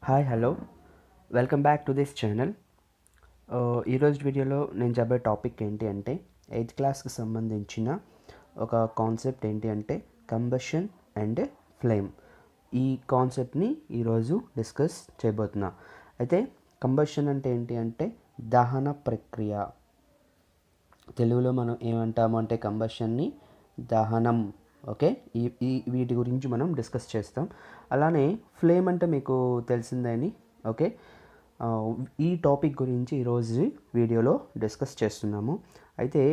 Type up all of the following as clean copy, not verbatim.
Hi hello welcome back to this channel. ఈరోజు వీడియోలో నేను చెప్పే టాపిక్ ఏంటి అంటే 8th క్లాస్కి సంబంధించిన ఒక కాన్సెప్ట్ ఏంటి అంటే కంబషన్ అండ్ ఫ్లేమ్. ఈ కాన్సెప్ట్ని ఈరోజు డిస్కస్ చేయబోతున్నా. అయితే కంబషన్ అంటే ఏంటి అంటే దహన ప్రక్రియ. తెలుగులో మనం ఏమంటాము అంటే కంబషన్ని దహనం. ఓకే, ఈ వీటి గురించి మనం డిస్కస్ చేస్తాం. అలానే ఫ్లేమ్ అంటే మీకు తెలిసిందని. ఓకే, ఈ టాపిక్ గురించి ఈరోజు వీడియోలో డిస్కస్ చేస్తున్నాము. అయితే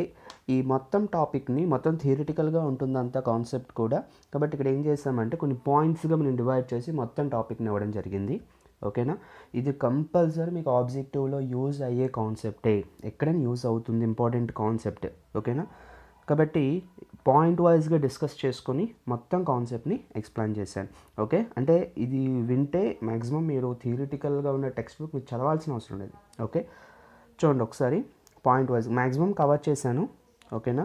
ఈ మొత్తం టాపిక్ని మొత్తం థియరిటికల్గా ఉంటుందంత కాన్సెప్ట్ కూడా. కాబట్టి ఇక్కడ ఏం చేస్తామంటే కొన్ని పాయింట్స్గా మనం డివైడ్ చేసి మొత్తం టాపిక్ని ఇవ్వడం జరిగింది. ఓకేనా, ఇది కంపల్సరీ మీకు ఆబ్జెక్టివ్లో యూజ్ అయ్యే కాన్సెప్టే, ఎక్కడైనా యూజ్ అవుతుంది, ఇంపార్టెంట్ కాన్సెప్ట్. ఓకేనా, కాబట్టి పాయింట్ వైజ్గా డిస్కస్ చేసుకొని మొత్తం కాన్సెప్ట్ని ఎక్స్ప్లెయిన్ చేశాను. ఓకే, అంటే ఇది వింటే మ్యాక్సిమం మీరు థియరిటికల్గా ఉన్న టెక్స్ట్ బుక్ మీరు చదవాల్సిన అవసరం లేదు. ఓకే, చూడండి ఒకసారి పాయింట్ వైజ్ మ్యాక్సిమం కవర్ చేశాను. ఓకేనా,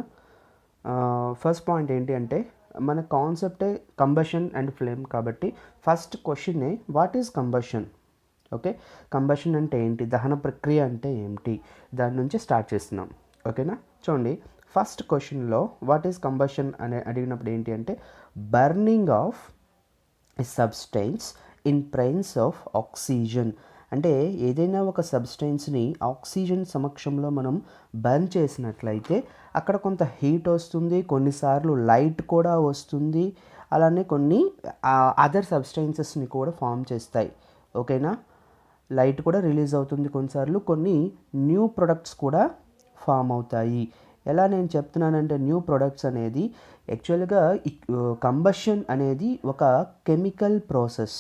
ఫస్ట్ పాయింట్ ఏంటి అంటే మన కాన్సెప్టే కంబషన్ అండ్ ఫ్లేమ్. కాబట్టి ఫస్ట్ క్వశ్చనే what is combustion. Okay, combustion అంటే ఏంటి, దహన ప్రక్రియ అంటే ఏంటి, దాని నుంచి స్టార్ట్ చేస్తున్నాం. ఓకేనా, చూడండి ఫస్ట్ క్వశ్చన్లో వాట్ ఈజ్ కంబషన్ అని అడిగినప్పుడు ఏంటి అంటే burning of a substance in presence of oxygen. అంటే ఏదైనా ఒక సబ్స్టెన్స్ని ఆక్సిజన్ సమక్షంలో మనం బర్న్ చేసినట్లయితే అక్కడ కొంత హీట్ వస్తుంది, కొన్నిసార్లు లైట్ కూడా వస్తుంది, అలానే కొన్ని అదర్ సబ్స్టెన్సెస్ని కూడా ఫామ్ చేస్తాయి. ఓకేనా, లైట్ కూడా రిలీజ్ అవుతుంది కొన్నిసార్లు, కొన్ని న్యూ ప్రొడక్ట్స్ కూడా ఫామ్ అవుతాయి. ఎలా నేను చెప్తున్నానంటే న్యూ ప్రొడక్ట్స్ అనేది యాక్చువల్గా కంబషన్ అనేది ఒక కెమికల్ ప్రాసెస్.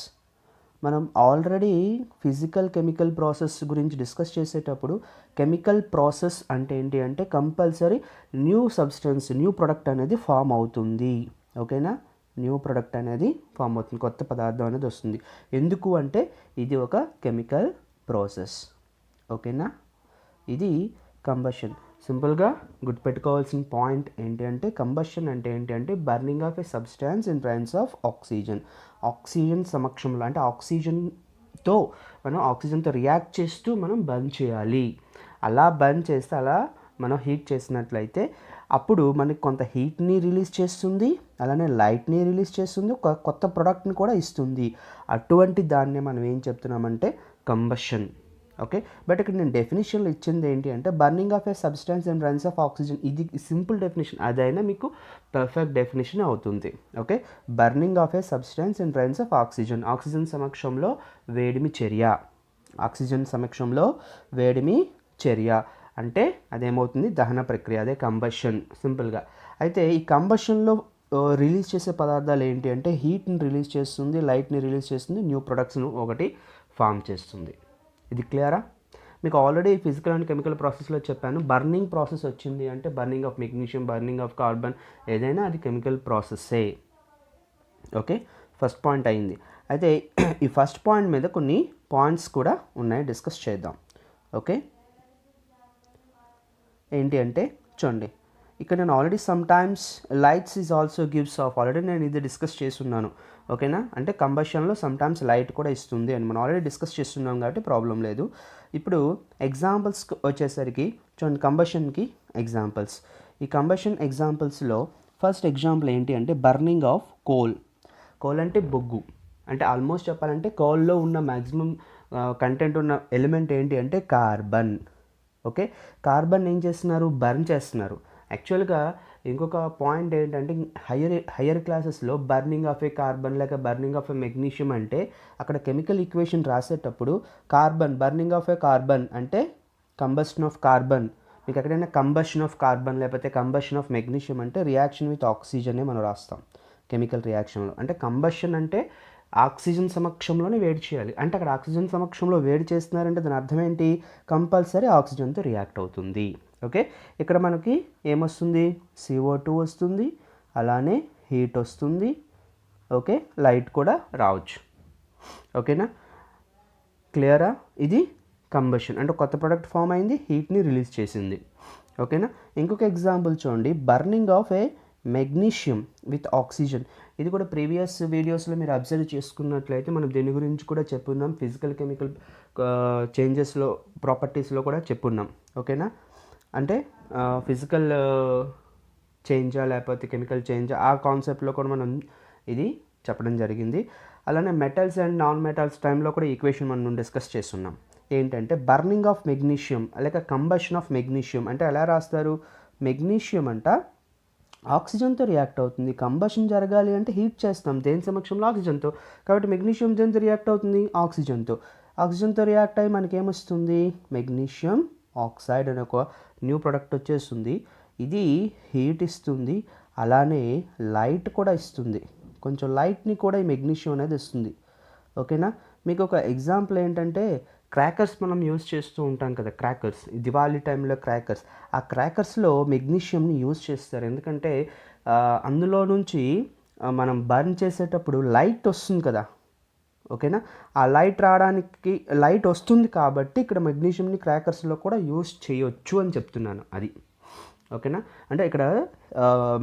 మనం ఆల్రెడీ ఫిజికల్ కెమికల్ ప్రాసెస్ గురించి డిస్కస్ చేసేటప్పుడు కెమికల్ ప్రాసెస్ అంటే ఏంటి అంటే compulsory new substance, new product అనేది ఫామ్ అవుతుంది. ఓకేనా, న్యూ ప్రొడక్ట్ అనేది ఫామ్ అవుతుంది, కొత్త పదార్థం అనేది వస్తుంది. ఎందుకు అంటే ఇది ఒక కెమికల్ ప్రాసెస్. ఓకేనా, ఇది కంబషన్. సింపుల్గా గుర్తుపెట్టుకోవాల్సిన పాయింట్ ఏంటి అంటే కంబషన్ అంటే ఏంటి అంటే burning of A substance in presence of oxygen. Oxygen సమక్షంలో అంటే ఆక్సిజన్తో రియాక్ట్ చేస్తూ మనం బర్న్ చేయాలి. అలా బర్న్ చేస్తే, అలా మనం హీట్ చేసినట్లయితే అప్పుడు మనకి కొంత హీట్ని రిలీజ్ చేస్తుంది, అలానే లైట్ని రిలీజ్ చేస్తుంది, ఒక కొత్త ప్రోడక్ట్ని కూడా ఇస్తుంది. అటువంటి దాన్నే మనం ఏం చెప్తున్నామంటే కంబషన్. ఓకే, బట్ ఇక్కడ నేను డెఫినేషన్లో ఇచ్చింది ఏంటి అంటే burning of A substance in presence of oxygen. ఇది సింపుల్ డెఫినేషన్, అదైనా మీకు పర్ఫెక్ట్ డెఫినేషన్ అవుతుంది. Okay, burning of A substance in presence of oxygen, oxygen సమక్షంలో వేడిమి చర్య. ఆక్సిజన్ సమక్షంలో వేడిమి చర్య అంటే అదేమవుతుంది, దహన ప్రక్రియ, అదే కంబషన్ సింపుల్గా. అయితే ఈ కంబషన్లో రిలీజ్ చేసే పదార్థాలు ఏంటి అంటే హీట్ని రిలీజ్ చేస్తుంది, లైట్ని రిలీజ్ చేస్తుంది, న్యూ ప్రొడక్ట్స్ను ఒకటి ఫామ్ చేస్తుంది. ఇది క్లియరా? మీకు ఆల్రెడీ ఫిజికల్ అండ్ కెమికల్ ప్రాసెస్లో చెప్పాను. బర్నింగ్ ప్రాసెస్ వచ్చింది అంటే burning of magnesium, burning of carbon, ఏదైనా అది కెమికల్ ప్రాసెస్సే. ఓకే, ఫస్ట్ పాయింట్ అయింది. అయితే ఈ ఫస్ట్ పాయింట్ మీద కొన్ని పాయింట్స్ కూడా ఉన్నాయి, డిస్కస్ చేద్దాం. ఓకే, ఏంటి అంటే చూడండి ఇక్కడ నేను already some times lights is also gives of, already నేను ఇది డిస్కస్ చేస్తున్నాను. ఓకేనా, అంటే కంబషన్లో సమ్ టైమ్స్ లైట్ కూడా ఇస్తుంది అని మనం ఆల్రెడీ డిస్కస్ చేస్తున్నాం కాబట్టి ప్రాబ్లం లేదు. ఇప్పుడు ఎగ్జాంపుల్స్ వచ్చేసరికి చూడండి కంబషన్కి ఎగ్జాంపుల్స్. ఈ కంబషన్ ఎగ్జాంపుల్స్లో ఫస్ట్ ఎగ్జాంపుల్ ఏంటి అంటే బర్నింగ్ ఆఫ్ కోల్. కోల్ అంటే బొగ్గు, అంటే ఆల్మోస్ట్ చెప్పాలంటే కోల్లో ఉన్న మ్యాక్సిమం కంటెంట్ ఉన్న ఎలిమెంట్ ఏంటి అంటే కార్బన్. ఓకే, కార్బన్ ఏం చేస్తున్నారు, బర్న్ చేస్తున్నారు. యాక్చువల్గా ఇంకొక పాయింట్ ఏంటంటే హయ్యర్ క్లాసెస్లో బర్నింగ్ ఆఫ్ ఏ కార్బన్ లేక బర్నింగ్ ఆఫ్ ఏ మెగ్నీషియం అంటే అక్కడ కెమికల్ ఈక్వేషన్ రాసేటప్పుడు carbon, burning of a carbon అంటే కంబషన్ ఆఫ్ కార్బన్. మీకు ఎక్కడైనా కంబషన్ ఆఫ్ కార్బన్ లేకపోతే కంబషన్ ఆఫ్ మెగ్నీషియం అంటే రియాక్షన్ విత్ ఆక్సిజనే మనం రాస్తాం కెమికల్ రియాక్షన్లో. అంటే కంబషన్ అంటే ఆక్సిజన్ సమక్షంలోనే వేడి చేయాలి. అంటే అక్కడ ఆక్సిజన్ సమక్షంలో వేడి చేస్తున్నారంటే దాని అర్థం ఏంటి, కంపల్సరీ ఆక్సిజన్తో రియాక్ట్ అవుతుంది. ఓకే, ఇక్కడ మనకి ఏమొస్తుంది, CO2 వస్తుంది, అలానే హీట్ వస్తుంది. ఓకే, లైట్ కూడా రావచ్చు. ఓకేనా, క్లియరా? ఇది కంబషన్ అంటే కొత్త ప్రోడక్ట్ ఫామ్ అయింది, హీట్ని రిలీజ్ చేసింది. ఓకేనా, ఇంకొక ఎగ్జాంపుల్ చూడండి burning of a magnesium with oxygen. ఇది కూడా ప్రీవియస్ వీడియోస్లో మీరు అబ్జర్వ్ చేసుకున్నట్లయితే మనం దీని గురించి కూడా చెప్పున్నాం, ఫిజికల్ కెమికల్ చేంజెస్లో ప్రాపర్టీస్లో కూడా చెప్పున్నాం. ఓకేనా, అంటే ఫిజికల్ చేంజా లేకపోతే కెమికల్ చేంజా ఆ కాన్సెప్ట్లో కూడా మనం ఇది చెప్పడం జరిగింది. అలానే మెటల్స్ అండ్ నాన్ మెటల్స్ టైంలో కూడా ఈక్వేషన్ మనం డిస్కస్ చేస్తున్నాం. ఏంటంటే బర్నింగ్ ఆఫ్ మెగ్నీషియం లేక కంబషన్ ఆఫ్ మెగ్నీషియం అంటే ఎలా రాస్తారు, మెగ్నీషియం అంట ఆక్సిజన్తో రియాక్ట్ అవుతుంది. కంబషన్ జరగాలి అంటే హీట్ చేస్తాం, దేని సమక్షంలో, ఆక్సిజన్తో. కాబట్టి మెగ్నీషియం దేంతో రియాక్ట్ అవుతుంది, ఆక్సిజన్తో. ఆక్సిజన్తో రియాక్ట్ అయ్యి మనకి ఏమొస్తుంది, మెగ్నీషియం ఆక్సైడ్ అనే ఒక న్యూ ప్రోడక్ట్ వచ్చేస్తుంది. ఇది హీట్ ఇస్తుంది, అలానే లైట్ కూడా ఇస్తుంది. కొంచెం లైట్ని కూడా ఈ మెగ్నీషియం అనేది ఇస్తుంది. ఓకేనా, మీకు ఒక ఎగ్జాంపుల్ ఏంటంటే క్రాకర్స్ మనం యూజ్ చేస్తూ ఉంటాం కదా, క్రాకర్స్, దివాళీ టైంలో క్రాకర్స్. ఆ క్రాకర్స్లో మెగ్నీషియంని యూజ్ చేస్తారు. ఎందుకంటే అందులో నుంచి మనం బర్న్ చేసేటప్పుడు లైట్ వస్తుంది కదా. ఓకేనా, ఆ లైట్ రావడానికి లైట్ వస్తుంది కాబట్టి ఇక్కడ మెగ్నీషియంని క్రాకర్స్లో కూడా యూజ్ చేయొచ్చు అని చెప్తున్నాను. అది ఓకేనా, అంటే ఇక్కడ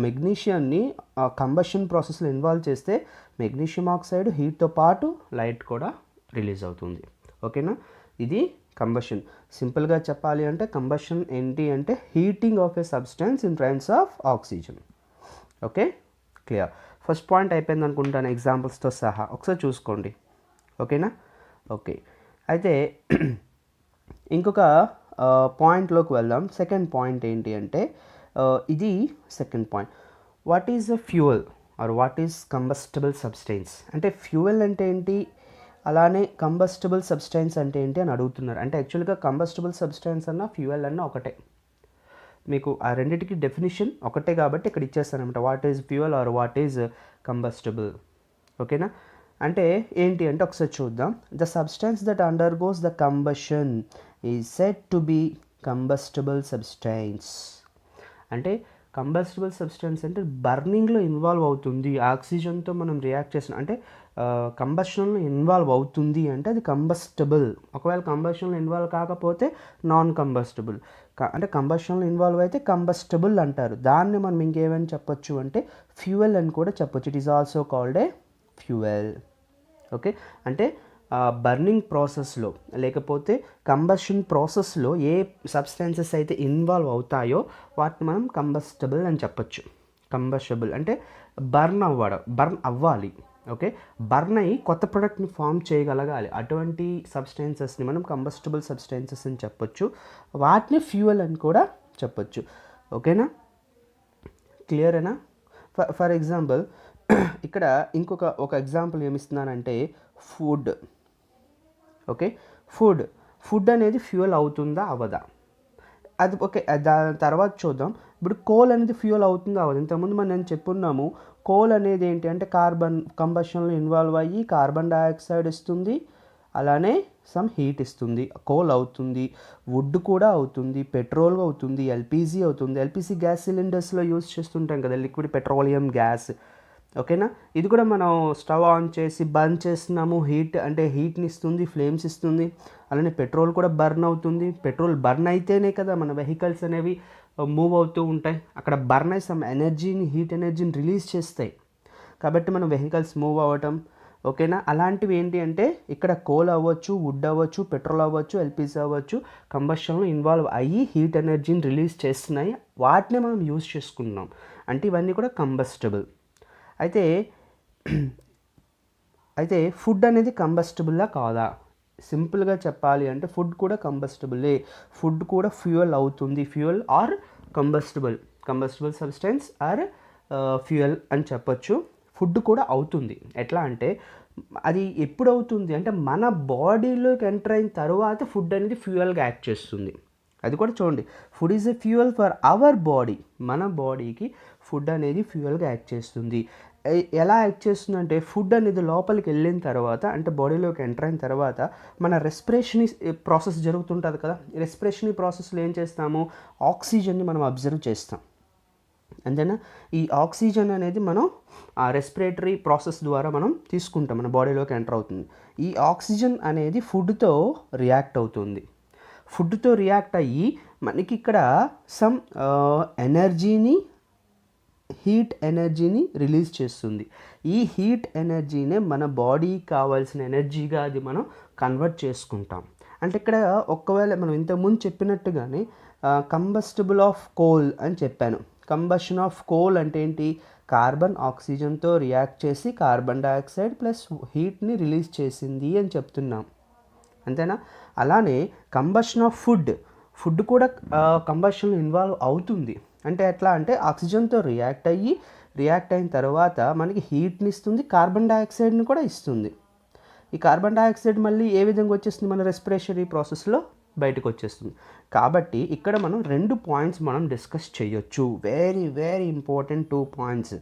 మెగ్నీషియాన్ని కంబషన్ ప్రాసెస్లో ఇన్వాల్వ్ చేస్తే మెగ్నీషియం ఆక్సైడ్ హీట్తో పాటు లైట్ కూడా రిలీజ్ అవుతుంది. ఓకేనా, ఇది కంబషన్. సింపుల్గా చెప్పాలి అంటే కంబషన్ ఏంటి అంటే heating of A substance in presence of oxygen. Okay, clear. First point అయిపోయింది అనుకుంటాను ఎగ్జాంపుల్స్తో సహా, ఒకసారి చూసుకోండి. ఓకేనా, ఓకే. అయితే ఇంకొక పాయింట్లోకి వెళ్దాం. సెకండ్ పాయింట్ ఏంటి అంటే ఇది second point, what is a fuel or what is combustible substance. అంటే ఫ్యూయల్ అంటే ఏంటి, అలానే కంబస్టబుల్ సబ్స్టెన్స్ అంటే ఏంటి అని అడుగుతున్నారు. అంటే యాక్చువల్గా కంబస్టబుల్ సబ్స్టెన్స్ అన్న ఫ్యూయల్ అన్న ఒకటే, మీకు ఆ రెండింటికి డెఫినిషన్ ఒకటే కాబట్టి ఇక్కడ ఇచ్చేస్తానమాట, what is fuel or what is combustible. ఓకేనా, అంటే ఏంటి అంటే ఒకసారి చూద్దాం. The substance that undergoes the combustion is said to be combustible substance. అంటే కంబస్టబుల్ సబ్స్టెన్స్ అంటే బర్నింగ్లో ఇన్వాల్వ్ అవుతుంది, ఆక్సిజన్తో మనం రియాక్ట్ చేసిన అంటే కంబషన్లో ఇన్వాల్వ్ అవుతుంది అంటే అది కంబస్టబుల్. ఒకవేళ కంబషన్లో ఇన్వాల్వ్ కాకపోతే నాన్ కంబస్టబుల్. అంటే కంబషన్లో ఇన్వాల్వ్ అయితే కంబస్టబుల్ అంటారు. దాన్ని మనం ఇంకేమని చెప్పొచ్చు అంటే ఫ్యూయల్ అని కూడా చెప్పొచ్చు. It is also called a fuel. Okay, అంటే బర్నింగ్ ప్రాసెస్లో లేకపోతే కంబషన్ ప్రాసెస్లో ఏ సబ్స్టెన్సెస్ అయితే ఇన్వాల్వ్ అవుతాయో వాటిని మనం కంబస్టబుల్ అని చెప్పొచ్చు. కంబస్టబుల్ అంటే బర్న్ అవ్వాలి. ఓకే, బర్న్ అయ్యి కొత్త ప్రోడక్ట్ని ఫామ్ చేయగలగాలి. అటువంటి సబ్స్టెన్సెస్ని మనం కంబస్టబుల్ సబ్స్టెన్సెస్ అని చెప్పొచ్చు. వాటిని ఫ్యూయల్ అని కూడా చెప్పొచ్చు. ఓకేనా, క్లియరేనా? ఫర్ ఎగ్జాంపుల్ ఇక్కడ ఒక ఎగ్జాంపుల్ ఏమిస్తున్నానంటే ఫుడ్. ఓకే, ఫుడ్ అనేది ఫ్యూయల్ అవుతుందా అవ్వదా, అది ఓకే, దాని తర్వాత చూద్దాం. ఇప్పుడు కోల్ అనేది ఫ్యూయల్ అవుతుందా అవ్వదు. ఇంతకుముందు మనం చెప్పున్నాము, కోల్ అనేది ఏంటి అంటే కార్బన్ కంబషన్లో ఇన్వాల్వ్ అయ్యి కార్బన్ డైఆక్సైడ్ ఇస్తుంది, అలానే సమ్ హీట్ ఇస్తుంది, కోల్ అవుతుంది. వుడ్ కూడా అవుతుంది, పెట్రోల్ అవుతుంది, ఎల్పిజి అవుతుంది. ఎల్పిజి గ్యాస్ సిలిండర్స్లో యూజ్ చేస్తుంటాం కదా, లిక్విడ్ పెట్రోలియం గ్యాస్. ఓకేనా, ఇది కూడా మనం స్టవ్ ఆన్ చేసి బర్న్ చేస్తున్నాము, హీట్ని ఇస్తుంది, ఫ్లేమ్స్ ఇస్తుంది. అలానే పెట్రోల్ కూడా బర్న్ అవుతుంది. పెట్రోల్ బర్న్ అయితేనే కదా మన వెహికల్స్ అనేవి మూవ్ అవుతూ ఉంటాయి. అక్కడ బర్న్ అయ్యి సమ్ ఎనర్జీని, హీట్ ఎనర్జీని రిలీజ్ చేస్తాయి కాబట్టి మన వెహికల్స్ మూవ్ అవ్వటం. ఓకేనా, అలాంటివి ఏంటి అంటే ఇక్కడ కోల్ అవ్వచ్చు, వుడ్ అవ్వచ్చు, పెట్రోల్ అవ్వచ్చు, ఎల్పిజి అవ్వచ్చు, కంబషన్లో ఇన్వాల్వ్ అయ్యి హీట్ ఎనర్జీని రిలీజ్ చేస్తున్నాయి. వాటిని మనం యూజ్ చేసుకున్నాం అంటే ఇవన్నీ కూడా కంబస్టబుల్. అయితే ఫుడ్ అనేది కంబస్టబుల్లా కాదా? సింపుల్గా చెప్పాలి అంటే ఫుడ్ కూడా కంబస్టబులే. ఫుడ్ కూడా ఫ్యూయల్ అవుతుంది. Fuel or combustible substance or fuel అని చెప్పొచ్చు. ఫుడ్ కూడా అవుతుంది. ఎట్లా అంటే అది ఎప్పుడు అవుతుంది అంటే మన బాడీలోకి ఎంటర్ అయిన తర్వాత ఫుడ్ అనేది ఫ్యూయల్గా యాక్ట్ చేస్తుంది. అది కూడా చూడండి, food is a fuel for our body. మన బాడీకి ఫుడ్ అనేది ఫ్యూయల్గా యాక్ట్ చేస్తుంది. ఎలా యాక్ట్ చేస్తుంది అంటే ఫుడ్ అనేది లోపలికి వెళ్ళిన తర్వాత అంటే బాడీలోకి ఎంటర్ అయిన తర్వాత మన రెస్పిరేషన్ ప్రాసెస్ జరుగుతుంటుంది కదా. రెస్పిరేషన్ ప్రాసెస్లో ఏం చేస్తాము, ఆక్సిజన్ని మనం అబ్జర్వ్ చేస్తాం. అంతేనా, ఈ ఆక్సిజన్ అనేది మనం ఆ రెస్పిరేటరీ ప్రాసెస్ ద్వారా మనం తీసుకుంటాం, మన బాడీలోకి ఎంటర్ అవుతుంది. ఈ ఆక్సిజన్ అనేది ఫుడ్తో రియాక్ట్ అవుతుంది. ఫుడ్తో రియాక్ట్ అయ్యి మనకి ఇక్కడ సమ్ ఎనర్జీని హీట్ ఎనర్జీని రిలీజ్ చేస్తుంది. ఈ హీట్ ఎనర్జీనే మన బాడీకి కావాల్సిన ఎనర్జీగా అది మనం కన్వర్ట్ చేసుకుంటాం. అంటే ఇక్కడ ఒకవేళ మనం ఇంతకుముందు చెప్పినట్టుగానే కంబస్టిబుల్ ఆఫ్ కోల్ అని చెప్పాను. కంబషన్ ఆఫ్ కోల్ అంటే ఏంటి? కార్బన్ ఆక్సిజన్తో రియాక్ట్ చేసి కార్బన్ డైఆక్సైడ్ ప్లస్ హీట్ని రిలీజ్ చేసింది అని చెప్తున్నాం. అంతేనా? అలానే కంబషన్ ఆఫ్ ఫుడ్ కూడా కంబషన్లో ఇన్వాల్వ్ అవుతుంది. అంటే ఎట్లా అంటే ఆక్సిజన్తో రియాక్ట్ అయిన తర్వాత మనకి హీట్ని ఇస్తుంది, కార్బన్ డైఆక్సైడ్ని కూడా ఇస్తుంది. ఈ కార్బన్ డైఆక్సైడ్ మళ్ళీ ఏ విధంగా వచ్చేస్తుంది? మన రెస్పిరేటరీ ప్రాసెస్లో బయటకు వచ్చేస్తుంది. కాబట్టి ఇక్కడ మనం 2 పాయింట్స్ మనం డిస్కస్ చేయొచ్చు. Very very important 2 points.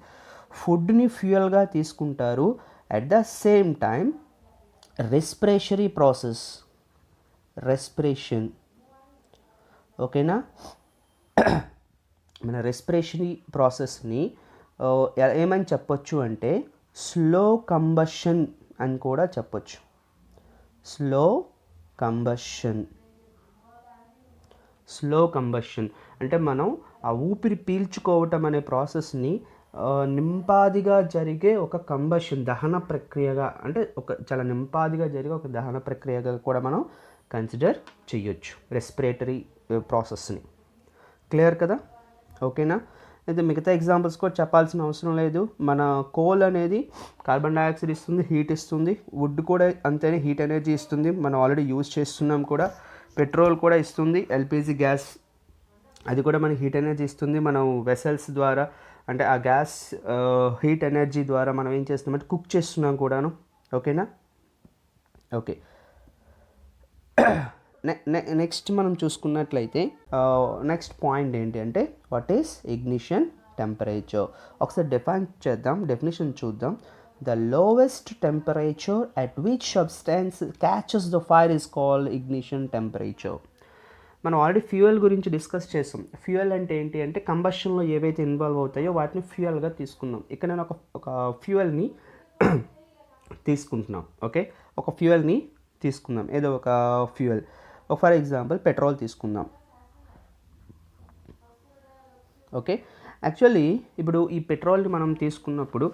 ఫుడ్ని ఫ్యూయల్గా తీసుకుంటారు, at the same time respiratory process, respiration, ఓకేనా, మన రెస్పిరేటరీ ప్రాసెస్ని ఏమని చెప్పొచ్చు అంటే స్లో కంబషన్ అని కూడా చెప్పొచ్చు. స్లో కంబషన్ అంటే మనం ఆ ఊపిరి పీల్చుకోవటం అనే ప్రాసెస్ని నింపాదిగా జరిగే ఒక కంబషన్, దహన ప్రక్రియగా, అంటే చాలా నింపాదిగా జరిగే ఒక దహన ప్రక్రియగా కూడా మనం కన్సిడర్ చేయొచ్చు రెస్పిరేటరీ ప్రాసెస్ని. క్లియర్ కదా? ఓకేనా? అయితే మిగతా ఎగ్జాంపుల్స్ కూడా చెప్పాల్సిన అవసరం లేదు. మన కోల్ అనేది కార్బన్ డైఆక్సైడ్ ఇస్తుంది, హీట్ ఇస్తుంది. వుడ్ కూడా అంతేనే, హీట్ ఎనర్జీ ఇస్తుంది, మనం ఆల్రెడీ యూజ్ చేస్తున్నాం కూడా. పెట్రోల్ కూడా ఇస్తుంది, ఎల్పిజి గ్యాస్, అది కూడా మనకి హీట్ ఎనర్జీ ఇస్తుంది. మనం వెసల్స్ ద్వారా, అంటే ఆ గ్యాస్ హీట్ ఎనర్జీ ద్వారా మనం ఏం చేస్తున్నామంటే కుక్ చేస్తున్నాం కూడాను. ఓకేనా? ఓకే. నెక్స్ట్ మనం చూసుకున్నట్లయితే నెక్స్ట్ పాయింట్ ఏంటి అంటే వాట్ ఈస్ ఇగ్నిషన్ టెంపరేచర్. ఒకసారి డిఫైన్ చేద్దాం, డెఫినేషన్ చూద్దాం. The lowest temperature at which substance catches the fire is called ignition temperature. మనం ఆల్రెడీ ఫ్యూయల్ గురించి డిస్కస్ చేసాం. ఫ్యూయల్ అంటే ఏంటి అంటే కంబషన్లో ఏవైతే ఇన్వాల్వ్ అవుతాయో వాటిని ఫ్యూయల్గా తీసుకుందాం. ఇక్కడ నేను ఒక ఫ్యూయల్ని తీసుకుంటున్నాం. ఓకే, ఒక ఫ్యూయల్ని తీసుకుందాం, ఏదో ఒక ఫ్యూయల్. ఫర్ ఎగ్జాంపుల్ పెట్రోల్ తీసుకుందాం. ఓకే, యాక్చువల్లీ ఇప్పుడు ఈ పెట్రోల్ని మనం తీసుకున్నప్పుడు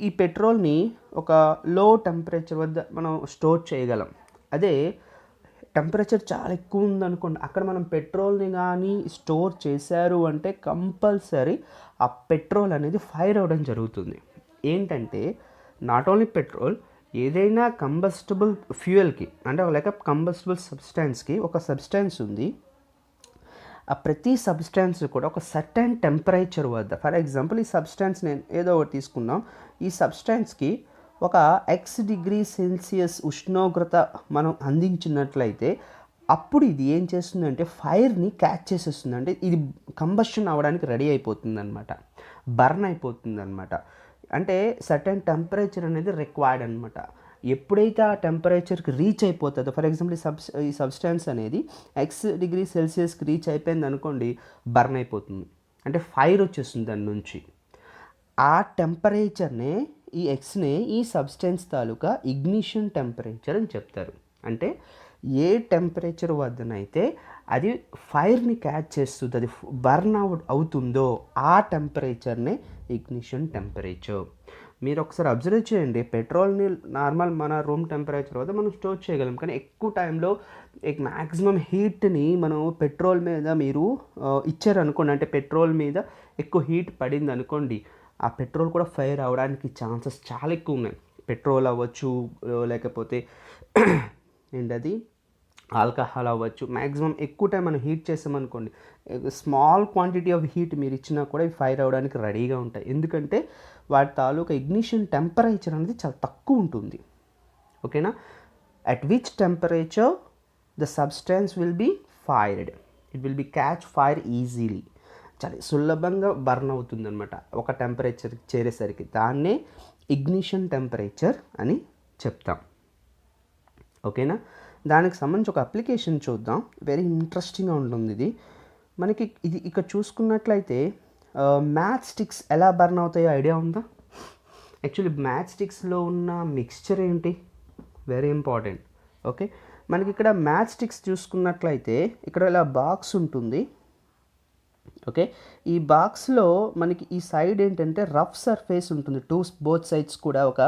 ఈ పెట్రోల్ని ఒక లో టెంపరేచర్ వద్ద మనం స్టోర్ చేయగలం. అదే టెంపరేచర్ చాలా ఎక్కువ ఉందనుకోండి, అక్కడ మనం పెట్రోల్ని కానీ స్టోర్ చేశారు అంటే కంపల్సరీ ఆ పెట్రోల్ అనేది ఫైర్ అవ్వడం జరుగుతుంది. ఏంటంటే నాట్ ఓన్లీ పెట్రోల్, ఏదైనా కంబస్టబుల్ ఫ్యూయల్కి, అంటే లైక్ కంబస్టబుల్ సబ్స్టాన్స్కి ఒక సబ్స్టాన్స్ ఉంది. ఆ ప్రతి సబ్స్టాన్స్ కూడా ఒక సర్టెన్ టెంపరేచర్ వద్ద, ఫర్ ఎగ్జాంపుల్ ఈ సబ్స్టాన్స్ నేను ఏదో ఒకటి తీసుకున్నాం, ఈ సబ్స్టాన్స్కి ఒక x°C ఉష్ణోగ్రత మనం అందించినట్లయితే అప్పుడు ఇది ఏం చేస్తుందంటే ఫైర్ని క్యాచ్ చేసేస్తుంది. అంటే ఇది కంబషన్ అవ్వడానికి రెడీ అయిపోతుంది అనమాట, బర్న్ అయిపోతుంది అనమాట. అంటే సర్టెన్ టెంపరేచర్ అనేది రిక్వైర్డ్ అనమాట. ఎప్పుడైతే ఆ టెంపరేచర్కి రీచ్ అయిపోతుందో, ఫర్ ఎగ్జాంపుల్ ఈ సబ్స్టాన్స్ అనేది x°C రీచ్ అయిపోయింది అనుకోండి, బర్న్ అయిపోతుంది, అంటే ఫైర్ వచ్చేస్తుంది దాని నుంచి. ఆ టెంపరేచర్నే ఈ ఎక్స్నే ఈ సబ్స్టెన్స్ తాలూకా ఇగ్నిషన్ టెంపరేచర్ అని చెప్తారు. అంటే ఏ టెంపరేచర్ వద్దనైతే అది ఫైర్ని క్యాచ్ చేస్తుంది, అది బర్న్ అవుతుందో ఆ టెంపరేచర్నే ఇగ్నిషన్ టెంపరేచర్. మీరు ఒకసారి అబ్జర్వ్ చేయండి, పెట్రోల్ని నార్మల్ మన రూమ్ టెంపరేచర్ వద్ద మనం స్టోర్ చేయగలం, కానీ ఎక్కువ టైంలో మ్యాక్సిమం హీట్ని మనం పెట్రోల్ మీద మీరు ఇచ్చారనుకోండి, అంటే పెట్రోల్ మీద ఎక్కువ హీట్ పడింది అనుకోండి, ఆ పెట్రోల్ కూడా ఫైర్ అవ్వడానికి ఛాన్సెస్ చాలా ఎక్కువ ఉన్నాయి. పెట్రోల్ అవ్వచ్చు, లేకపోతే ఏంటది ఆల్కహాల్ అవ్వచ్చు. మ్యాక్సిమం ఎక్కువ టైం మనం హీట్ చేసామనుకోండి, స్మాల్ క్వాంటిటీ ఆఫ్ హీట్ మీరు ఇచ్చినా కూడా ఫైర్ అవ్వడానికి రెడీగా ఉంటాయి. ఎందుకంటే వాటి తాలూకా ఇగ్నిషన్ టెంపరేచర్ అనేది చాలా తక్కువ ఉంటుంది. ఓకేనా? At which temperature the substance will be fired, it will be catch fire easily, చాలా సులభంగా బర్న్ అవుతుంది అనమాట ఒక టెంపరేచర్కి చేరేసరికి. దాన్నే ఇగ్నిషన్ టెంపరేచర్ అని చెప్తాం. ఓకేనా? దానికి సంబంధించి ఒక అప్లికేషన్ చూద్దాం, వెరీ ఇంట్రెస్టింగ్గా ఉంటుంది ఇది మనకి. ఇది ఇక్కడ చూసుకున్నట్లయితే మ్యాచ్ స్టిక్స్ ఎలా బర్న్ అవుతాయో ఐడియా ఉందా? యాక్చువల్లీ మ్యాచ్ స్టిక్స్లో ఉన్న మిక్స్చర్ ఏంటి, వెరీ ఇంపార్టెంట్. ఓకే, మనకి ఇక్కడ మ్యాచ్ స్టిక్స్ చూసుకున్నట్లయితే ఇక్కడ ఇలా బాక్స్ ఉంటుంది. ఓకే, ఈ బాక్స్లో మనకి ఈ సైడ్ ఏంటంటే రఫ్ సర్ఫేస్ ఉంటుంది, బోత్ సైడ్స్ కూడా ఒక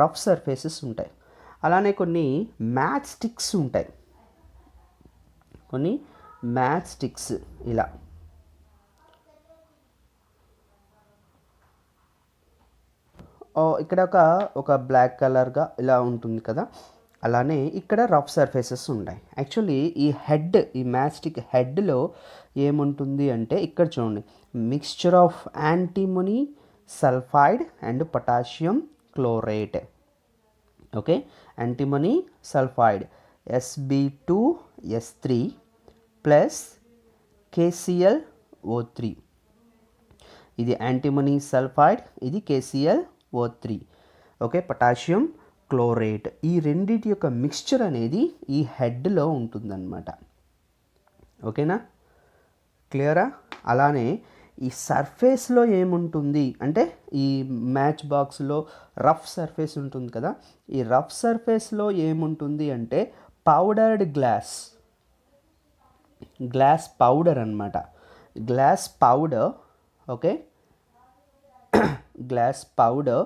రఫ్ సర్ఫేసెస్ ఉంటాయి. అలానే కొన్ని మ్యాచ్ స్టిక్స్ ఉంటాయి, కొన్ని మ్యాచ్ స్టిక్స్ ఇలా. ఇక్కడ ఒక బ్లాక్ కలర్గా ఇలా ఉంటుంది కదా, అలానే ఇక్కడ రఫ్ సర్ఫేసెస్ ఉంటాయి. యాక్చువల్లీ ఈ మ్యాచ్ స్టిక్ హెడ్లో ఏముంటుంది అంటే ఇక్కడ చూడండి, mixture of antimony sulphide and potassium chloride. Okay, antimony sulphide Sb2S3 plus KClO3. ఇది యాంటిమనీ సల్ఫైడ్, ఇది KClO3. Okay, potassium chloride. ఈ రెండింటి యొక్క మిక్స్చర్ అనేది ఈ హెడ్లో ఉంటుందన్నమాట. ఓకేనా, క్లియరా? అలానే ఈ సర్ఫేస్లో ఏముంటుంది అంటే ఈ మ్యాచ్ బాక్స్లో రఫ్ సర్ఫేస్ ఉంటుంది కదా, ఈ రఫ్ సర్ఫేస్లో ఏముంటుంది అంటే పౌడర్డ్ గ్లాస్ పౌడర్ అన్నమాట. Glass powder, okay, glass powder.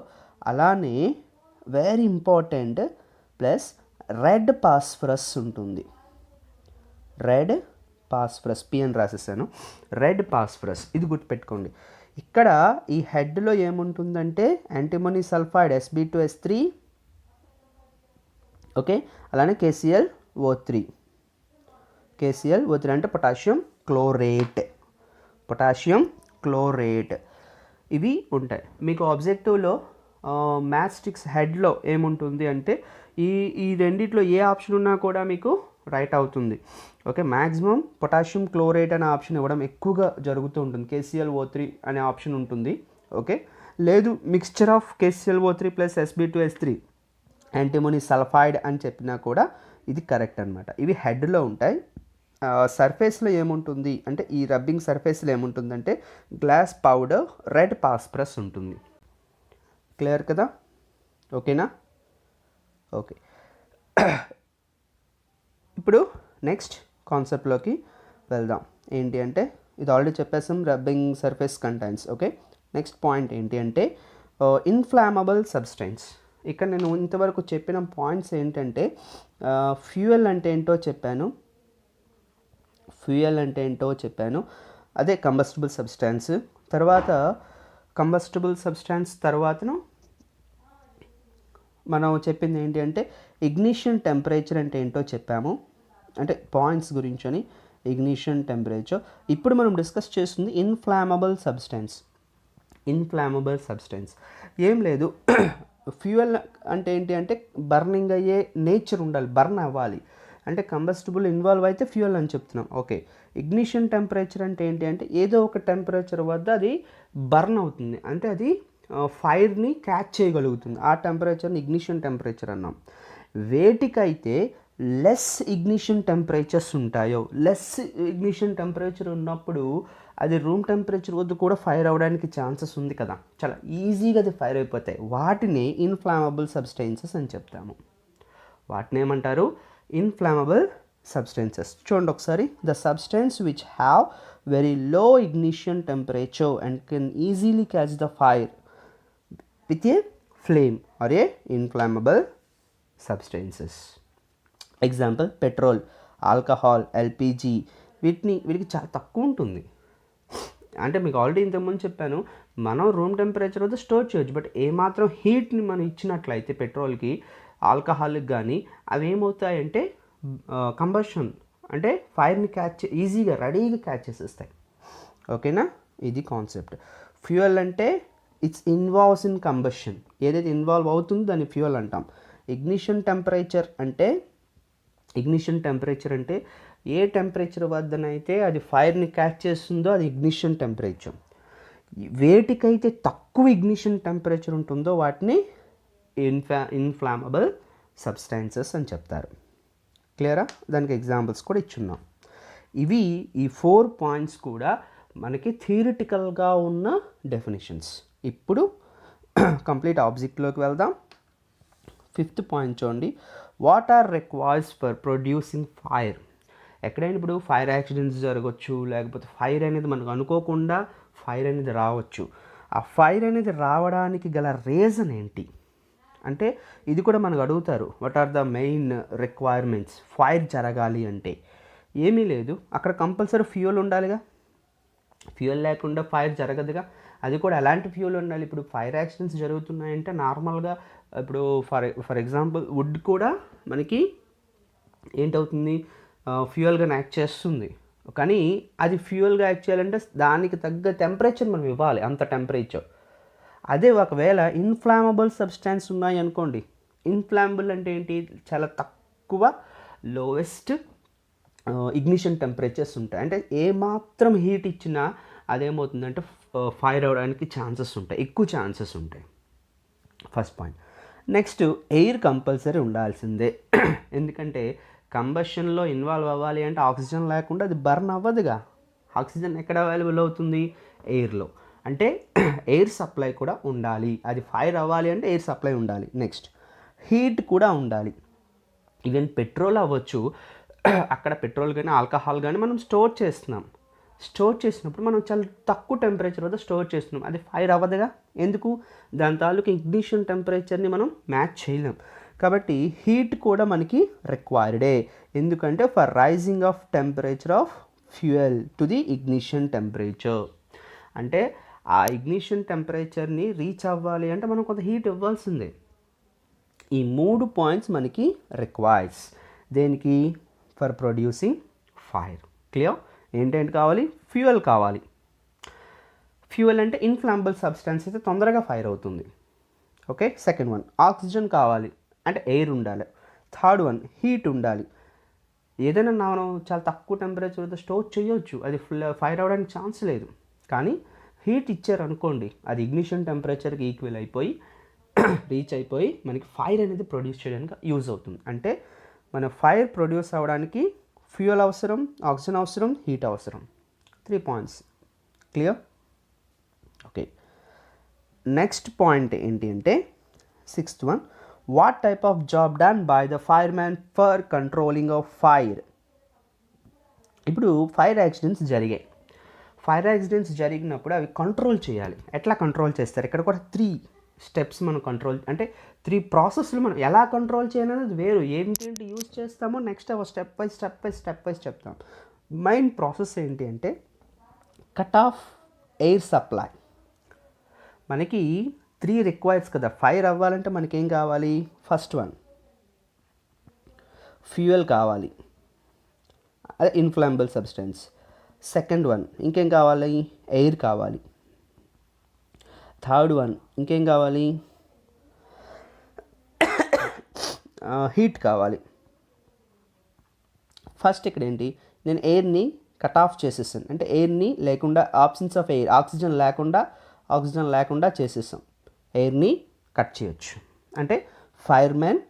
అలానే very important plus red phosphorus ఉంటుంది. రెడ్ పాస్ఫరస్, P అని రాసేసాను, రెడ్ పాస్ఫరస్. ఇది గుర్తుపెట్టుకోండి. ఇక్కడ ఈ హెడ్లో ఏముంటుందంటే యాంటిమనీ సల్ఫైడ్ Sb2S3, ఓకే, అలానే KClO3 అంటే పొటాషియం క్లోరేట్. ఇవి ఉంటాయి. మీకు ఆబ్జెక్టివ్లో మ్యాచ్ స్టిక్స్ హెడ్లో ఏముంటుంది అంటే ఈ రెండిట్లో ఏ ఆప్షన్ ఉన్నా కూడా మీకు రైట్ అవుతుంది. ఓకే, మ్యాక్సిమం పొటాషియం క్లోరైట్ అనే ఆప్షన్ ఇవ్వడం ఎక్కువగా జరుగుతూ ఉంటుంది. KClO3 అనే ఆప్షన్ ఉంటుంది. ఓకే, లేదు mixture of KClO3 plus Sb2S3 antimony sulphide అని చెప్పినా కూడా ఇది కరెక్ట్ అనమాట. ఇవి హెడ్లో ఉంటాయి. సర్ఫేస్లో ఏముంటుంది అంటే ఈ రబ్బింగ్ సర్ఫేస్లో ఏముంటుందంటే గ్లాస్ పౌడర్, రెడ్ పాస్ఫరస్ ఉంటుంది. క్లియర్ కదా? ఓకేనా? ఓకే, ఇప్పుడు నెక్స్ట్ కాన్సెప్ట్లోకి వెళ్దాం. ఏంటి అంటే ఇది ఆల్రెడీ చెప్పేసాం, rubbing surface contains. Okay, next point ఏంటి అంటే ఇన్ఫ్లామబుల్ సబ్స్టెన్స్. ఇక్కడ నేను ఇంతవరకు చెప్పిన పాయింట్స్ ఏంటంటే ఫ్యూయల్ అంటే ఏంటో చెప్పాను, అదే కంబస్టిబుల్ సబ్స్టాన్స్. తర్వాత కంబస్టిబుల్ సబ్స్టాన్స్ తర్వాతను మనం చెప్పింది ఏంటి అంటే ఇగ్నిషన్ టెంపరేచర్ అంటే ఏంటో చెప్పాము, అంటే పాయింట్స్ గురించి అని. Ignition temperature. ఇప్పుడు మనం డిస్కస్ చేస్తుంది ఇన్ఫ్లామబుల్ సబ్స్టెన్స్. ఏం లేదు, ఫ్యూయల్ అంటే ఏంటి అంటే బర్నింగ్ అయ్యే నేచర్ ఉండాలి, బర్న్ అవ్వాలి. అంటే కంబస్టిబుల్ ఇన్వాల్వ్ అయితే ఫ్యూయల్ అని చెప్తున్నాం. ఓకే, ఇగ్నిషన్ టెంపరేచర్ అంటే ఏంటి అంటే ఏదో ఒక టెంపరేచర్ వద్ద అది బర్న్ అవుతుంది, అంటే అది ఫైర్ని క్యాచ్ చేయగలుగుతుంది. ఆ టెంపరేచర్ని ఇగ్నిషన్ టెంపరేచర్ అన్నాం. వేటికైతే లెస్ ఇగ్నిషన్ టెంపరేచర్స్ ఉంటాయో, లెస్ ఇగ్నిషన్ టెంపరేచర్ ఉన్నప్పుడు అది రూమ్ టెంపరేచర్ వద్ద కూడా ఫైర్ అవ్వడానికి ఛాన్సెస్ ఉంది కదా, చాలా ఈజీగా అది ఫైర్ అయిపోతాయి. వాటిని ఇన్ఫ్లామబుల్ సబ్స్టెన్సెస్ అని చెప్తాము. వాటిని ఏమంటారు? Inflammable substances. చూడండి ఒకసారి, the substance which have very low ignition temperature and can easily catch the fire with a flame or a inflammable substances. Example petrol, alcohol, LPG. వీటికి చాలా తక్కువ ఉంటుంది. అంటే మీకు ఆల్రెడీ ఇంతకుముందు చెప్పాను, మనం రూమ్ టెంపరేచర్ వద్ద స్టోర్ చేయొచ్చు. బట్ ఏమాత్రం హీట్ని మనం ఇచ్చినట్లయితే పెట్రోల్కి, ఆల్కహాల్కి కానీ అవి ఏమవుతాయంటే కంబషన్ అంటే ఫైర్ని ఈజీగా రెడీగా క్యాచ్ చేసేస్తాయి. ఓకేనా, ఇది కాన్సెప్ట్. ఫ్యూయల్ అంటే ఇట్స్ ఇన్వాల్వ్స్ ఇన్ కంబషన్, ఏదైతే ఇన్వాల్వ్ అవుతుందో దాన్ని ఫ్యూయల్ అంటాం. ఇగ్నిషన్ టెంపరేచర్ అంటే ఏ టెంపరేచర్ వద్దనైతే అది ఫైర్ని క్యాచ్ చేస్తుందో అది ఇగ్నిషన్ టెంపరేచర్. వేటికైతే తక్కువ ఇగ్నిషన్ టెంపరేచర్ ఉంటుందో వాటిని ఇన్ఫ్లామబుల్ సబ్స్టాన్సెస్ అని చెప్తారు. క్లియరా? దానికి ఎగ్జాంపుల్స్ కూడా ఇచ్చున్నాం. ఇవి ఈ 4 పాయింట్స్ కూడా మనకి థియరిటికల్గా ఉన్న డెఫినేషన్స్. ఇప్పుడు కంప్లీట్ ఆబ్జెక్ట్లోకి వెళ్దాం. 5th పాయింట్ చూడండి, what are requires for producing fire. ఎక్కడైనా ఇప్పుడు ఫైర్ యాక్సిడెంట్స్ జరగవచ్చు, లేకపోతే ఫైర్ అనేది మనకు అనుకోకుండా ఫైర్ అనేది రావచ్చు. ఆ ఫైర్ అనేది రావడానికి గల రీజన్ ఏంటి అంటే ఇది కూడా మనకు అడుగుతారు. What are the main requirements fire జరగాలి అంటే? ఏమీ లేదు, అక్కడ కంపల్సరీ ఫ్యూయల్ ఉండాలిగా. ఫ్యూయల్ లేకుండా ఫైర్ జరగదుగా. అది కూడా ఎలాంటి ఫ్యూయల్ ఉండాలి? ఇప్పుడు ఫైర్ యాక్సిడెంట్స్ జరుగుతున్నాయంటే నార్మల్గా ఇప్పుడు ఫర్ ఎగ్జాంపుల్ వుడ్ కూడా మనకి ఏంటవుతుంది, ఫ్యూయల్గా యాక్ట్ చేస్తుంది. కానీ అది ఫ్యూయల్గా యాక్ట్ చేయాలంటే దానికి తగ్గ టెంపరేచర్ మనం ఇవ్వాలి, అంత టెంపరేచర్. అదే ఒకవేళ ఇన్ఫ్లామబుల్ సబ్స్టాన్స్ ఉన్నాయి అనుకోండి. ఇన్ఫ్లామబుల్ అంటే ఏంటి? చాలా తక్కువ లోయెస్ట్ ఇగ్నిషన్ టెంపరేచర్స్ ఉంటాయి. అంటే ఏమాత్రం హీట్ ఇచ్చినా అదేమవుతుందంటే ఫైర్ అవడానికి ఛాన్సెస్ ఉంటాయి, ఎక్కువ ఛాన్సెస్ ఉంటాయి. First point. Next, air compulsory ఉండాల్సిందే. ఎందుకంటే కంబషన్లో ఇన్వాల్వ్ అవ్వాలి అంటే ఆక్సిజన్ లేకుండా అది బర్న్ అవ్వదుగా. ఆక్సిజన్ ఎక్కడ అవైలబుల్ అవుతుంది? ఎయిర్లో. అంటే ఎయిర్ సప్లై కూడా ఉండాలి. అది ఫైర్ అవ్వాలి అంటే ఎయిర్ సప్లై ఉండాలి. నెక్స్ట్, హీట్ కూడా ఉండాలి. ఈవెన్ పెట్రోల్ అవ్వచ్చు, అక్కడ పెట్రోల్ కానీ ఆల్కహాల్ కానీ మనం స్టోర్ చేస్తున్నాం. స్టోర్ చేసినప్పుడు మనం చాలా తక్కువ టెంపరేచర్ వద్ద స్టోర్ చేస్తున్నాం, అది ఫైర్ అవ్వదుగా. ఎందుకు? దాని తాలూకు ఇగ్నిషన్ టెంపరేచర్ని మనం మ్యాచ్ చేయలేం. కాబట్టి హీట్ కూడా మనకి రిక్వైర్డే. ఎందుకంటే for rising of temperature of fuel to the ignition temperature. అంటే ఆ ఇగ్నిషన్ టెంపరేచర్ని రీచ్ అవ్వాలి అంటే మనం కొంత హీట్ ఇవ్వాల్సిందే. ఈ 3 పాయింట్స్ మనకి రిక్వైర్స్. దేనికి? For producing fire. క్లియర్? ఏంటేంటి కావాలి? ఫ్యూయల్ కావాలి. ఫ్యూయల్ అంటే ఇన్ఫ్లామబుల్ సబ్స్టెన్స్ అయితే తొందరగా ఫైర్ అవుతుంది. ఓకే. సెకండ్ వన్, ఆక్సిజన్ కావాలి అంటే ఎయిర్ ఉండాలి. థర్డ్ వన్, హీట్ ఉండాలి. ఏదైనా మనం చాలా తక్కువ టెంపరేచర్ స్టోర్ చేయొచ్చు, అది ఫైర్ అవ్వడానికి ఛాన్స్ లేదు. కానీ హీట్ ఇచ్చారనుకోండి, అది ఇగ్నిషన్ టెంపరేచర్కి ఈక్వల్ అయిపోయి రీచ్ అయిపోయి మనకి ఫైర్ అనేది ప్రొడ్యూస్ చేయడానికి యూజ్ అవుతుంది. అంటే మన ఫైర్ ప్రొడ్యూస్ అవ్వడానికి ఫ్యూయల్ అవసరం, ఆక్సిజన్ అవసరం, హీట్ అవసరం. 3 points. Clear? Okay. Next point ఏంటి అంటే 6th one, what type of job done by the fire man for controlling of fire. ఇప్పుడు ఫైర్ యాక్సిడెంట్స్ జరిగాయి. ఫైర్ యాక్సిడెంట్స్ జరిగినప్పుడు అవి కంట్రోల్ చేయాలి. ఎట్లా కంట్రోల్ చేస్తారు? ఇక్కడ కూడా 3 స్టెప్స్ మనం కంట్రోల్, అంటే 3 ప్రాసెస్లు మనం ఎలా కంట్రోల్ చేయాలనేది వేరు. ఏంటి యూజ్ చేస్తామో నెక్స్ట్ స్టెప్ వైజ్ చెప్తాం. మెయిన్ ప్రాసెస్ ఏంటి అంటే కట్ ఆఫ్ ఎయిర్ సప్లై. మనకి 3 రిక్వైర్స్ కదా ఫైర్ అవ్వాలంటే మనకేం కావాలి? ఫస్ట్ వన్, ఫ్యూయల్ కావాలి, అదే ఇన్ఫ్లామబుల్ సబ్స్టెన్స్. సెకండ్ వన్, ఇంకేం కావాలి? ఎయిర్ కావాలి. థర్డ్ వన్, ఇంకేం కావాలి? హీట్ కావాలి. ఫస్ట్ ఇక్కడ ఏంటి, నేను ఎయిర్ని కట్ ఆఫ్ చేసేసాను, అంటే ఎయిర్ని లేకుండా, ఆప్షన్స్ ఆఫ్ ఎయిర్, ఆక్సిజన్ లేకుండా చేసేసాం. ఎయిర్ని కట్ చేయొచ్చు అంటే ఫైర్ మ్యాన్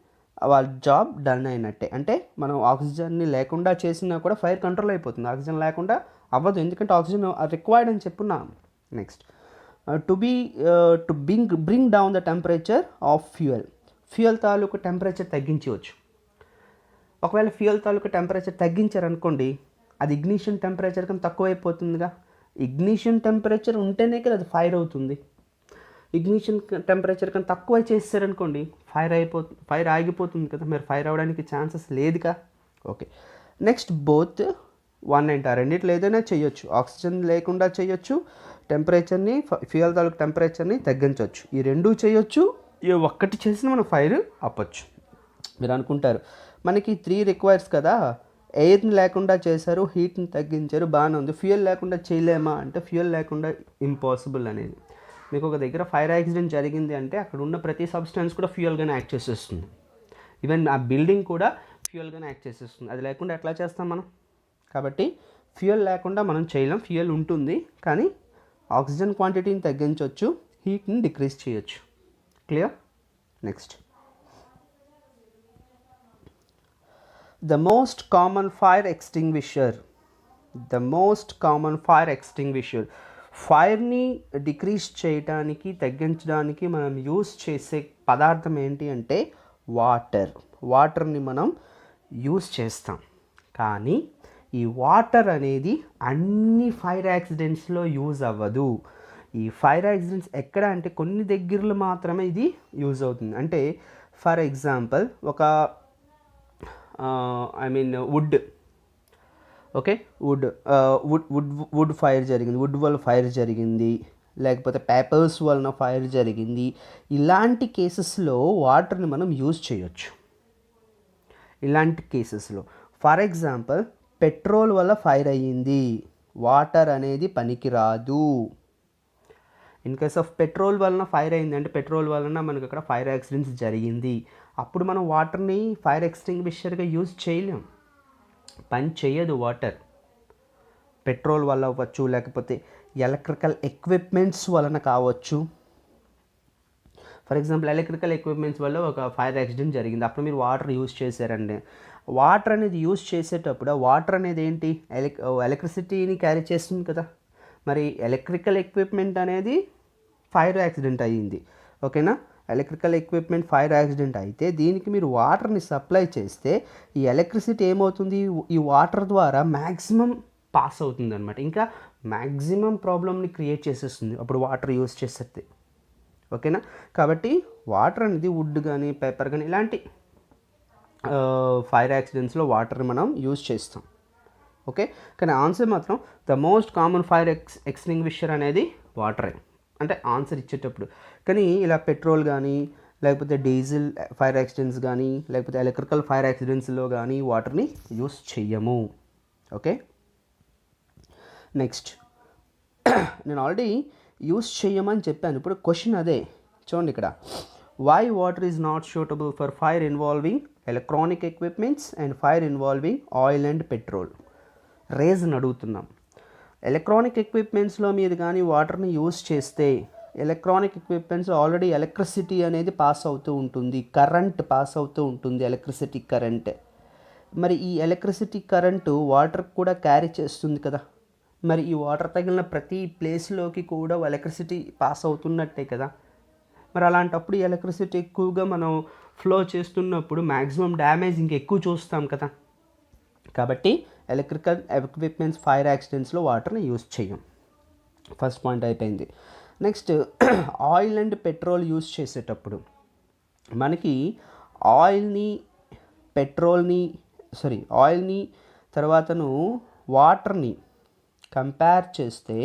వాళ్ళ జాబ్ డన్ అయినట్టే. అంటే మనం ఆక్సిజన్ని లేకుండా చేసినా కూడా ఫైర్ కంట్రోల్ అయిపోతుంది, ఆక్సిజన్ లేకుండా అవ్వదు, ఎందుకంటే ఆక్సిజన్ రిక్వైర్డ్ అని చెప్పున్నాం. Next, to bring down the temperature of fuel తాలూకు టెంపరేచర్ తగ్గించవచ్చు. ఒకవేళ ఫ్యూయల్ తాలూకు టెంపరేచర్ తగ్గించారనుకోండి, అది ఇగ్నిషన్ టెంపరేచర్ కన్నా తక్కువైపోతుందిగా. ఇగ్నిషన్ టెంపరేచర్ ఉంటేనే కదా అది ఫైర్ అవుతుంది. ఇగ్నిషన్ టెంపరేచర్ కన్నా తక్కువ చేసారనుకోండి ఫైర్ ఆగిపోతుంది కదా, మరి ఫైర్ అవ్వడానికి ఛాన్సెస్ లేదుగా. ఓకే. నెక్స్ట్, బోత్ 1 అండ్ 2 రెండిట్లో ఏదైనా చేయొచ్చు. ఆక్సిజన్ లేకుండా చేయొచ్చు, టెంపరేచర్ని ఫ్యూయల్ తాలూకు టెంపరేచర్ని తగ్గించవచ్చు. ఈ రెండూ చేయొచ్చు. ఈ ఒక్కటి చేసిన మనం ఫైర్ ఆపచ్చు. మీరు అనుకుంటారు మనకి 3 రిక్వైర్స్ కదా, ఎయిర్ని లేకుండా చేశారు, హీట్ని తగ్గించారు, బాగానే ఉంది, ఫ్యూయల్ లేకుండా చేయలేమా అంటే ఫ్యూయల్ లేకుండా ఇంపాసిబుల్ అనేది. మీకు ఒక దగ్గర ఫైర్ యాక్సిడెంట్ జరిగింది అంటే అక్కడ ఉన్న ప్రతి సబ్స్టెన్స్ కూడా ఫ్యూయల్గానే యాక్ట్ చేసేస్తుంది. ఈవెన్ ఆ బిల్డింగ్ కూడా ఫ్యూయల్గానే యాక్ట్ చేసేస్తుంది. అది లేకుండా ఎట్లా చేస్తాం మనం? కాబట్టి ఫ్యూయల్ లేకుండా మనం చేయలేం. ఫ్యూయల్ ఉంటుంది కానీ ఆక్సిజన్ క్వాంటిటీని తగ్గించవచ్చు, హీట్ని డిక్రీజ్ చేయొచ్చు. Clear? Next, the most common fire extinguisher. ఫైర్ని డిక్రీజ్ చేయడానికి, తగ్గించడానికి మనం యూస్ చేసే పదార్థం ఏంటి అంటే వాటర్ని మనం యూస్ చేస్తాం. కానీ ఈ వాటర్ అనేది అన్ని ఫైర్ యాక్సిడెంట్స్లో యూజ్ అవ్వదు. ఈ ఫైర్ యాక్సిడెంట్స్ ఎక్కడ అంటే కొన్ని దగ్గరలో మాత్రమే ఇది యూజ్ అవుతుంది. అంటే ఫర్ ఎగ్జాంపుల్ ఒక వుడ్, ఓకే, వుడ్ ఫైర్ జరిగింది, వుడ్ వల్ల ఫైర్ జరిగింది, లేకపోతే పేపర్స్ వలన ఫైర్ జరిగింది. ఇలాంటి కేసెస్లో వాటర్ని మనం యూజ్ చేయొచ్చు. ఇలాంటి కేసెస్లో ఫర్ ఎగ్జాంపుల్ పెట్రోల్ వల్ల ఫైర్ అయ్యింది, వాటర్ అనేది పనికిరాదు. ఇన్ కేస్ ఆఫ్ పెట్రోల్ వలన ఫైర్ అయింది అంటే పెట్రోల్ వలన మనకు అక్కడ ఫైర్ యాక్సిడెంట్స్ జరిగింది, అప్పుడు మనం వాటర్ని ఫైర్ ఎక్స్టింగ్విషర్గా యూజ్ చేయలేం, పని చేయదు వాటర్. పెట్రోల్ వల్ల అవ్వచ్చు, లేకపోతే ఎలక్ట్రికల్ ఎక్విప్మెంట్స్ వలన కావచ్చు. ఫర్ ఎగ్జాంపుల్ ఎలక్ట్రికల్ ఎక్విప్మెంట్స్ వల్ల ఒక ఫైర్ యాక్సిడెంట్ జరిగింది, అప్పుడు మీరు వాటర్ యూజ్ చేశారండి. వాటర్ అనేది యూజ్ చేసేటప్పుడు వాటర్ అనేది ఏంటి, ఎలక్ట్రిసిటీని క్యారీ చేస్తుంది కదా. మరి ఎలక్ట్రికల్ ఎక్విప్మెంట్ అనేది ఫైర్ యాక్సిడెంట్ అయ్యింది, ఓకేనా. ఎలక్ట్రికల్ ఎక్విప్మెంట్ ఫైర్ యాక్సిడెంట్ అయితే దీనికి మీరు వాటర్ని సప్లై చేస్తే ఈ ఎలక్ట్రిసిటీ ఏమవుతుంది, ఈ వాటర్ ద్వారా మ్యాక్సిమం పాస్ అవుతుంది అనమాట. ఇంకా మ్యాక్సిమం ప్రాబ్లమ్ని క్రియేట్ చేసేస్తుంది అప్పుడు వాటర్ యూజ్ చేసేది, ఓకేనా. కాబట్టి వాటర్ అనేది వుడ్ కానీ పేపర్ కానీ ఇలాంటి ఫైర్ యాక్సిడెంట్స్లో వాటర్ని మనం యూజ్ చేస్తాం, ఓకే. కానీ ఆన్సర్ మాత్రం the most common fire extinguisher అనేది వాటరే అంటే ఆన్సర్ ఇచ్చేటప్పుడు. కానీ ఇలా పెట్రోల్ కానీ లేకపోతే డీజిల్ ఫైర్ యాక్సిడెంట్స్ కానీ లేకపోతే ఎలక్ట్రికల్ ఫైర్ యాక్సిడెంట్స్లో కానీ వాటర్ని యూస్ చెయ్యము, ఓకే. నెక్స్ట్ నేను ఆల్రెడీ యూస్ చెయ్యమని చెప్పాను, ఇప్పుడు క్వశ్చన్ అదే చూడండి ఇక్కడ. Why water is not suitable for fire involving electronic equipments and fire involving oil and petrol. Reason అడుగుతున్నాం. ఎలక్ట్రానిక్ ఎక్విప్మెంట్స్లో మీరు కానీ వాటర్ని యూస్ చేస్తే ఎలక్ట్రానిక్ ఎక్విప్మెంట్స్ ఆల్రెడీ ఎలక్ట్రిసిటీ అనేది పాస్ అవుతూ ఉంటుంది, కరెంట్ పాస్ అవుతూ ఉంటుంది, ఎలక్ట్రిసిటీ కరెంట్. మరి ఈ ఎలక్ట్రిసిటీ కరెంటు వాటర్ కూడా క్యారీ చేస్తుంది కదా. మరి ఈ వాటర్ తగిలిన ప్రతి ప్లేస్లోకి కూడా ఎలక్ట్రిసిటీ పాస్ అవుతున్నట్టే కదా. మరి అలాంటప్పుడు ఎలక్ట్రిసిటీ ఎక్కువగా మనం ఫ్లో చేస్తున్నప్పుడు మ్యాక్సిమం డ్యామేజ్ ఇంకెక్కువ చూస్తాం కదా. కాబట్టి ఎలక్ట్రికల్ ఎక్విప్మెంట్స్ ఫైర్ యాక్సిడెంట్స్లో వాటర్ని యూజ్ చేయం. ఫస్ట్ పాయింట్ అయిపోయింది. Next oil and petrol use చేసేటప్పుడు మనకి ఆయిల్ని తర్వాతను వాటర్ని కంపేర్ చేస్తే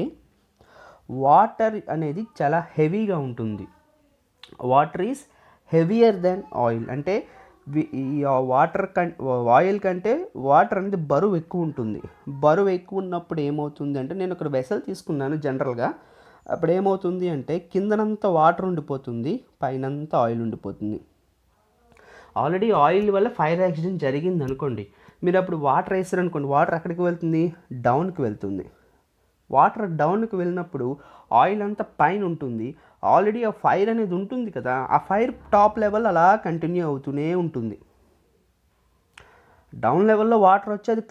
వాటర్ అనేది చాలా హెవీగా ఉంటుంది. Water is heavier than oil. అంటే ఈ ఆయిల్ కంటే వాటర్ అనేది బరువు ఎక్కువ ఉంటుంది. బరువు ఎక్కువ ఉన్నప్పుడు ఏమవుతుంది అంటే, నేను ఇక్కడ వెసల్ తీసుకున్నాను జనరల్గా, అప్పుడు ఏమవుతుంది అంటే కిందనంతా వాటర్ ఉండిపోతుంది, పైనంతా ఆయిల్ ఉండిపోతుంది. ఆల్రెడీ ఆయిల్ వల్ల ఫైర్ యాక్సిడెంట్ జరిగింది అనుకోండి, మీరు అప్పుడు వాటర్ వేసారనుకోండి, వాటర్ ఎక్కడికి వెళ్తుంది, డౌన్కి వెళ్తుంది. వాటర్ డౌన్కి వెళ్ళినప్పుడు ఆయిల్ అంతా పైన ఉంటుంది, ఆల్రెడీ ఆ ఫైర్ అనేది ఉంటుంది కదా, ఆ ఫైర్ టాప్ లెవెల్ అలా కంటిన్యూ అవుతూనే ఉంటుంది. డౌన్ లెవెల్లో వాటర్ వచ్చి అది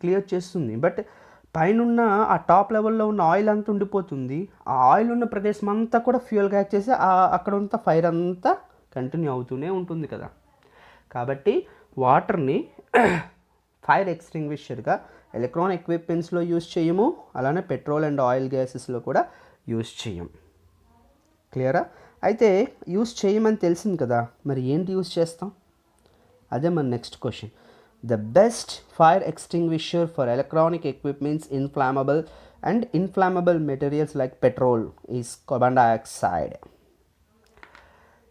క్లియర్ చేస్తుంది. బట్ పైన ఆ టాప్ లెవెల్లో ఉన్న ఆయిల్ అంతా ఉండిపోతుంది. ఆ ఆయిల్ ఉన్న ప్రదేశం అంతా కూడా ఫ్యూయల్ క్యాచ్ చేసి అక్కడ ఉన్న ఫైర్ అంతా కంటిన్యూ అవుతూనే ఉంటుంది కదా. కాబట్టి వాటర్ని ఫైర్ ఎక్స్టింగ్విషర్గా ఎలక్ట్రానిక్ ఎక్విప్మెంట్స్లో యూజ్ చేయము, అలానే పెట్రోల్ అండ్ ఆయిల్ గ్యాసెస్లో కూడా యూజ్ చేయం. క్లియరా? అయితే యూజ్ చేయమని తెలిసింది కదా, మరి ఏంటి యూజ్ చేస్తాం, అదే మన next question. The best fire extinguisher for electronic equipments inflammable materials like petrol is carbon dioxide.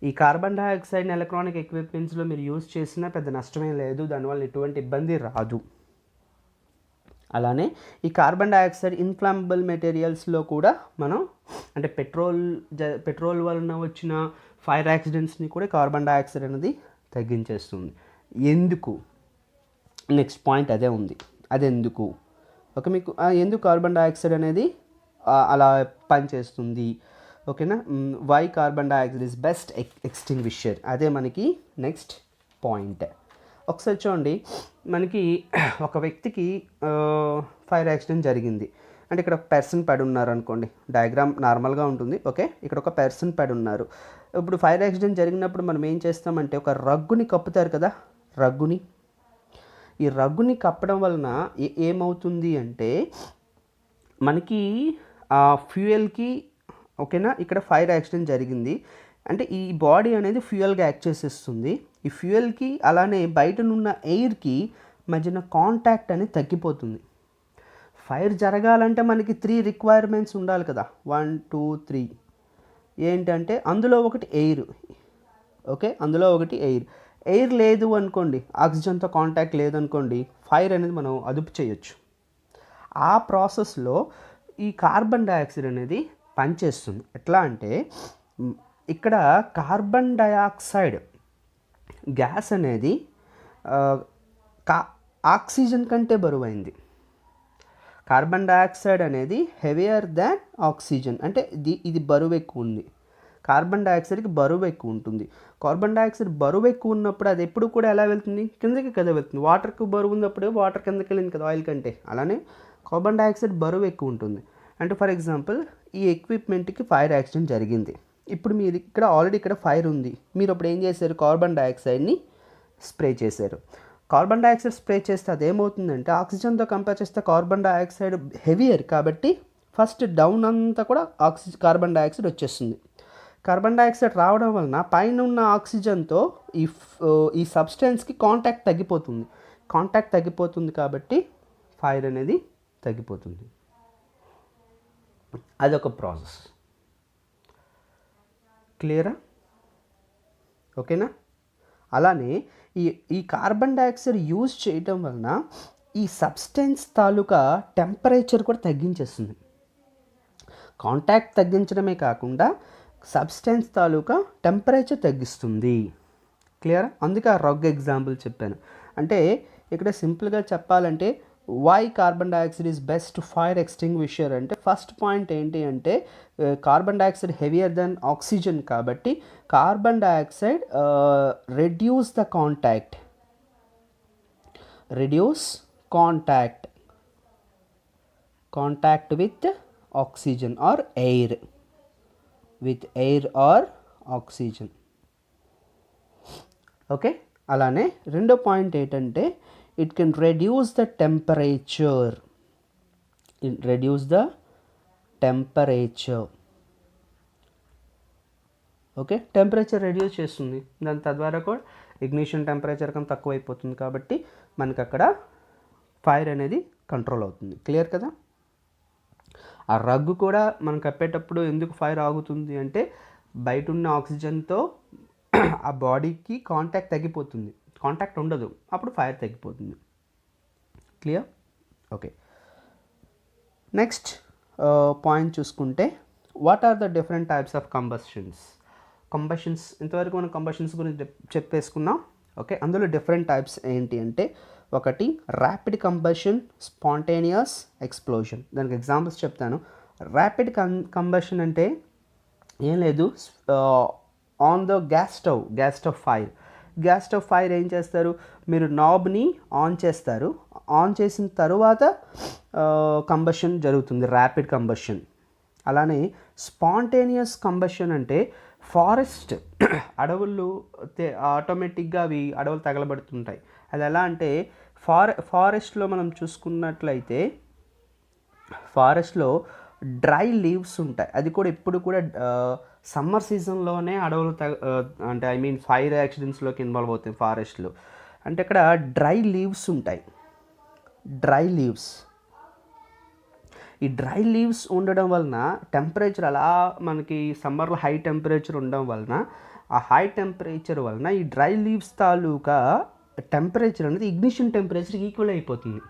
ఈ కార్బన్ డైఆక్సైడ్ని ఎలక్ట్రానిక్ ఎక్విప్మెంట్స్లో మీరు యూజ్ చేసినా పెద్ద నష్టమే లేదు, దానివల్ల ఎటువంటి ఇబ్బంది రాదు. అలానే ఈ కార్బన్ డైఆక్సైడ్ ఇన్ఫ్లామబుల్ మెటీరియల్స్లో కూడా మనం అంటే పెట్రోల్ వలన వచ్చిన ఫైర్ యాక్సిడెంట్స్ని కూడా కార్బన్ డైఆక్సైడ్ అనేది తగ్గించేస్తుంది. ఎందుకు, నెక్స్ట్ పాయింట్ అదే ఉంది, అది ఎందుకు, ఓకే. మీకు ఎందుకు కార్బన్ డైఆక్సైడ్ అనేది అలా పనిచేస్తుంది, ఓకేనా. Why carbon dioxide is best extinguisher, అదే మనకి నెక్స్ట్ పాయింట్. ఒకసారి చూడండి, మనకి ఒక వ్యక్తికి ఫైర్ యాక్సిడెంట్ జరిగింది అంటే ఇక్కడ ఒక పర్సన్ పడి ఉన్నారు అనుకోండి, డయాగ్రామ్ నార్మల్గా ఉంటుంది, ఓకే. ఇక్కడ ఒక పర్సన్ పడి ఉన్నారు. ఇప్పుడు ఫైర్ యాక్సిడెంట్ జరిగినప్పుడు మనం ఏం చేస్తామంటే ఒక రగ్గుని కప్పుతారు కదా, రగ్గుని. ఈ రగ్గుని కప్పడం వలన ఏమవుతుంది అంటే మనకి ఆ ఫ్యూయల్కి ఓకేనా ఇక్కడ ఫైర్ యాక్సిడెంట్ జరిగింది అంటే ఈ బాడీ అనేది ఫ్యూయల్గా యాక్ట్ చేసేస్తుంది. ఈ ఫ్యూయల్కి అలానే బయటనున్న ఎయిర్కి మధ్యన కాంటాక్ట్ అనేది తగ్గిపోతుంది. ఫైర్ జరగాలంటే మనకి 3 రిక్వైర్మెంట్స్ ఉండాలి కదా, 1 2 3. ఏంటంటే అందులో ఒకటి ఎయిర్. ఓకే, అందులో ఒకటి ఎయిర్ లేదు అనుకోండి, ఆక్సిజన్తో కాంటాక్ట్ లేదనుకోండి, ఫైర్ అనేది మనం అదుపు చేయొచ్చు. ఆ ప్రాసెస్లో ఈ కార్బన్ డయాక్సైడ్ అనేది పనిచేస్తుంది. ఎట్లా అంటే ఇక్కడ కార్బన్ డయాక్సైడ్ గ్యాస్ అనేది ఆక్సిజన్ కంటే బరువైంది. కార్బన్ డయాక్సైడ్ అనేది హెవియర్ దాన్ ఆక్సిజన్, అంటే ఇది బరువు ఎక్కువ ఉంది. కార్బన్ డయాక్సైడ్కి బరువు ఎక్కువ ఉంటుంది. కార్బన్ డయాక్సైడ్ బరువు ఎక్కువ ఉన్నప్పుడు అది ఎప్పుడు కూడా ఎలా వెళ్తుంది, కిందకి కదా వెళ్తుంది. వాటర్కి బరువు ఉన్నప్పుడు వాటర్ కిందకి వెళ్ళింది కదా ఆయిల్ కంటే, అలానే కార్బన్ డయాక్సైడ్ బరువు ఎక్కువ ఉంటుంది. అంటే ఫర్ ఎగ్జాంపుల్ ఈ ఎక్విప్మెంట్కి ఫైర్ యాక్సిడెంట్ జరిగింది. ఇప్పుడు మీరు ఇక్కడ ఆల్రెడీ ఇక్కడ ఫైర్ ఉంది, మీరు అప్పుడు ఏం చేశారు, కార్బన్ డయాక్సైడ్ని స్ప్రే చేశారు. కార్బన్ డయాక్సైడ్ స్ప్రే చేస్తే అదేమవుతుందంటే ఆక్సిజన్తో కంపేర్ చేస్తే కార్బన్ డయాక్సైడ్ హెవియర్ కాబట్టి ఫస్ట్ డౌన్ అంతా కూడా కార్బన్ డయాక్సైడ్ వచ్చేస్తుంది. కార్బన్ డయాక్సైడ్ రావడం వలన పైన ఉన్న ఆక్సిజన్తో ఈ సబ్స్టెన్స్కి కాంటాక్ట్ తగ్గిపోతుంది కాబట్టి ఫైర్ అనేది తగ్గిపోతుంది. అదొక ప్రాసెస్. క్లియరా? ఓకేనా? అలానే ఈ కార్బన్ డయాక్సైడ్ యూజ్ చేయటం వలన ఈ సబ్స్టెన్స్ తాలూకా టెంపరేచర్ కూడా తగ్గించేస్తుంది. కాంటాక్ట్ తగ్గించడమే కాకుండా సబ్స్టెన్స్ తాలూకా టెంపరేచర్ తగ్గిస్తుంది. క్లియరా? అందుకే ఆ రగ్ ఎగ్జాంపుల్ చెప్పాను. అంటే ఇక్కడ సింపుల్గా చెప్పాలంటే why carbon dioxide is best fire extinguisher అంటే ఫస్ట్ పాయింట్ ఏంటి అంటే carbon dioxide heavier than oxygen కాబట్టి carbon dioxide reduce contact with oxygen or air or oxygen. Okay, అలానే రెండో పాయింట్ ఏంటంటే it can reduce the temperature. ఓకే, టెంపరేచర్ రెడ్యూస్ చేస్తుంది. దాని తద్వారా కూడా ఇగ్నిషన్ టెంపరేచర్ కన్నా తక్కువ అయిపోతుంది కాబట్టి మనకు అక్కడ ఫైర్ అనేది కంట్రోల్ అవుతుంది. క్లియర్ కదా? ఆ రగ్గు కూడా మనం కప్పేటప్పుడు ఎందుకు ఫైర్ ఆగుతుంది అంటే బయట ఉన్న ఆక్సిజన్తో ఆ బాడీకి కాంటాక్ట్ ఉండదు, అప్పుడు ఫైర్ తగ్గిపోతుంది. క్లియర్? ఓకే, నెక్స్ట్ పాయింట్ చూసుకుంటే what are the different types of combustions. ఇంతవరకు మనం కంబషన్స్ గురించి చెప్పేసుకున్నాం. ఓకే, అందులో డిఫరెంట్ టైప్స్ ఏంటి అంటే ఒకటి ర్యాపిడ్ కంబషన్, స్పాంటేనియస్ ఎక్స్ప్లోజన్. దానికి ఎగ్జాంపుల్స్ చెప్తాను. ర్యాపిడ్ కంబషన్ అంటే ఏం లేదు, on the gas stove fire ఏం చేస్తారు, మీరు నాబ్ని ఆన్ చేస్తారు. ఆన్ చేసిన తర్వాత కంబషన్ జరుగుతుంది, ర్యాపిడ్ కంబషన్. అలానే స్పాంటేనియస్ కంబషన్ అంటే ఫారెస్ట్ అడవులు ఆటోమేటిక్గా అడవులు తగలబడుతుంటాయి. అది ఎలా అంటే ఫారెస్ట్లో మనం చూసుకున్నట్లయితే ఫారెస్ట్లో డ్రై లీవ్స్ ఉంటాయి. అది కూడా ఎప్పుడు కూడా సమ్మర్ సీజన్లోనే అడవులు అంటే ఫైర్ యాక్సిడెంట్స్లోకి ఇన్వాల్వ్ అవుతాయి ఫారెస్ట్లో. అంటే ఇక్కడ డ్రై లీవ్స్ ఉంటాయి. ఈ డ్రై లీవ్స్ ఉండడం వలన టెంపరేచర్ అలా మనకి సమ్మర్లో హై టెంపరేచర్ ఉండడం వలన ఆ హై టెంపరేచర్ వలన ఈ డ్రై లీవ్స్ తాలూకా టెంపరేచర్ అనేది ఇగ్నిషన్ టెంపరేచర్కి ఈక్వల్ అయిపోతుంది.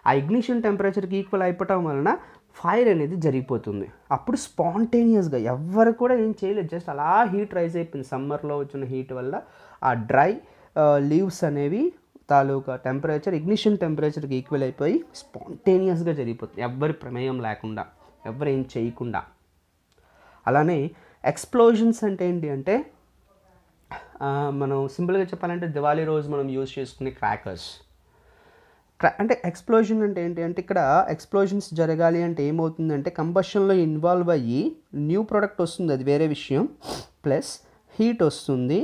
ఆ ఇగ్నిషన్ టెంపరేచర్కి ఈక్వల్ అయిపోవటం వలన ఫైర్ అనేది జరిగిపోతుంది. అప్పుడు స్పాంటేనియస్గా ఎవ్వరు కూడా ఏం చేయలేదు, జస్ట్ అలా హీట్ రైజ్ అయిపోయింది. సమ్మర్లో వచ్చిన హీట్ వల్ల ఆ డ్రై లీవ్స్ అనేవి తాలూకా టెంపరేచర్ ఇగ్నిషన్ టెంపరేచర్కి ఈక్వల్ అయిపోయి స్పాంటేనియస్గా జరిగిపోతుంది, ఎవ్వరి ప్రమేయం లేకుండా, ఎవ్వరు ఏం చేయకుండా. అలానే ఎక్స్ప్లోజన్స్ అంటే ఏంటి అంటే మనం సింపుల్గా చెప్పాలంటే దివాళీ రోజు మనం యూజ్ చేసుకునే క్రాకర్స్. అంటే ఎక్స్ప్లోజన్ అంటే ఏంటి అంటే ఇక్కడ ఎక్స్ప్లోజన్స్ జరగాలి అంటే ఏమవుతుందంటే కంబషన్లో ఇన్వాల్వ్ అయ్యి న్యూ ప్రోడక్ట్ వస్తుంది, అది వేరే విషయం, ప్లస్ హీట్ వస్తుంది,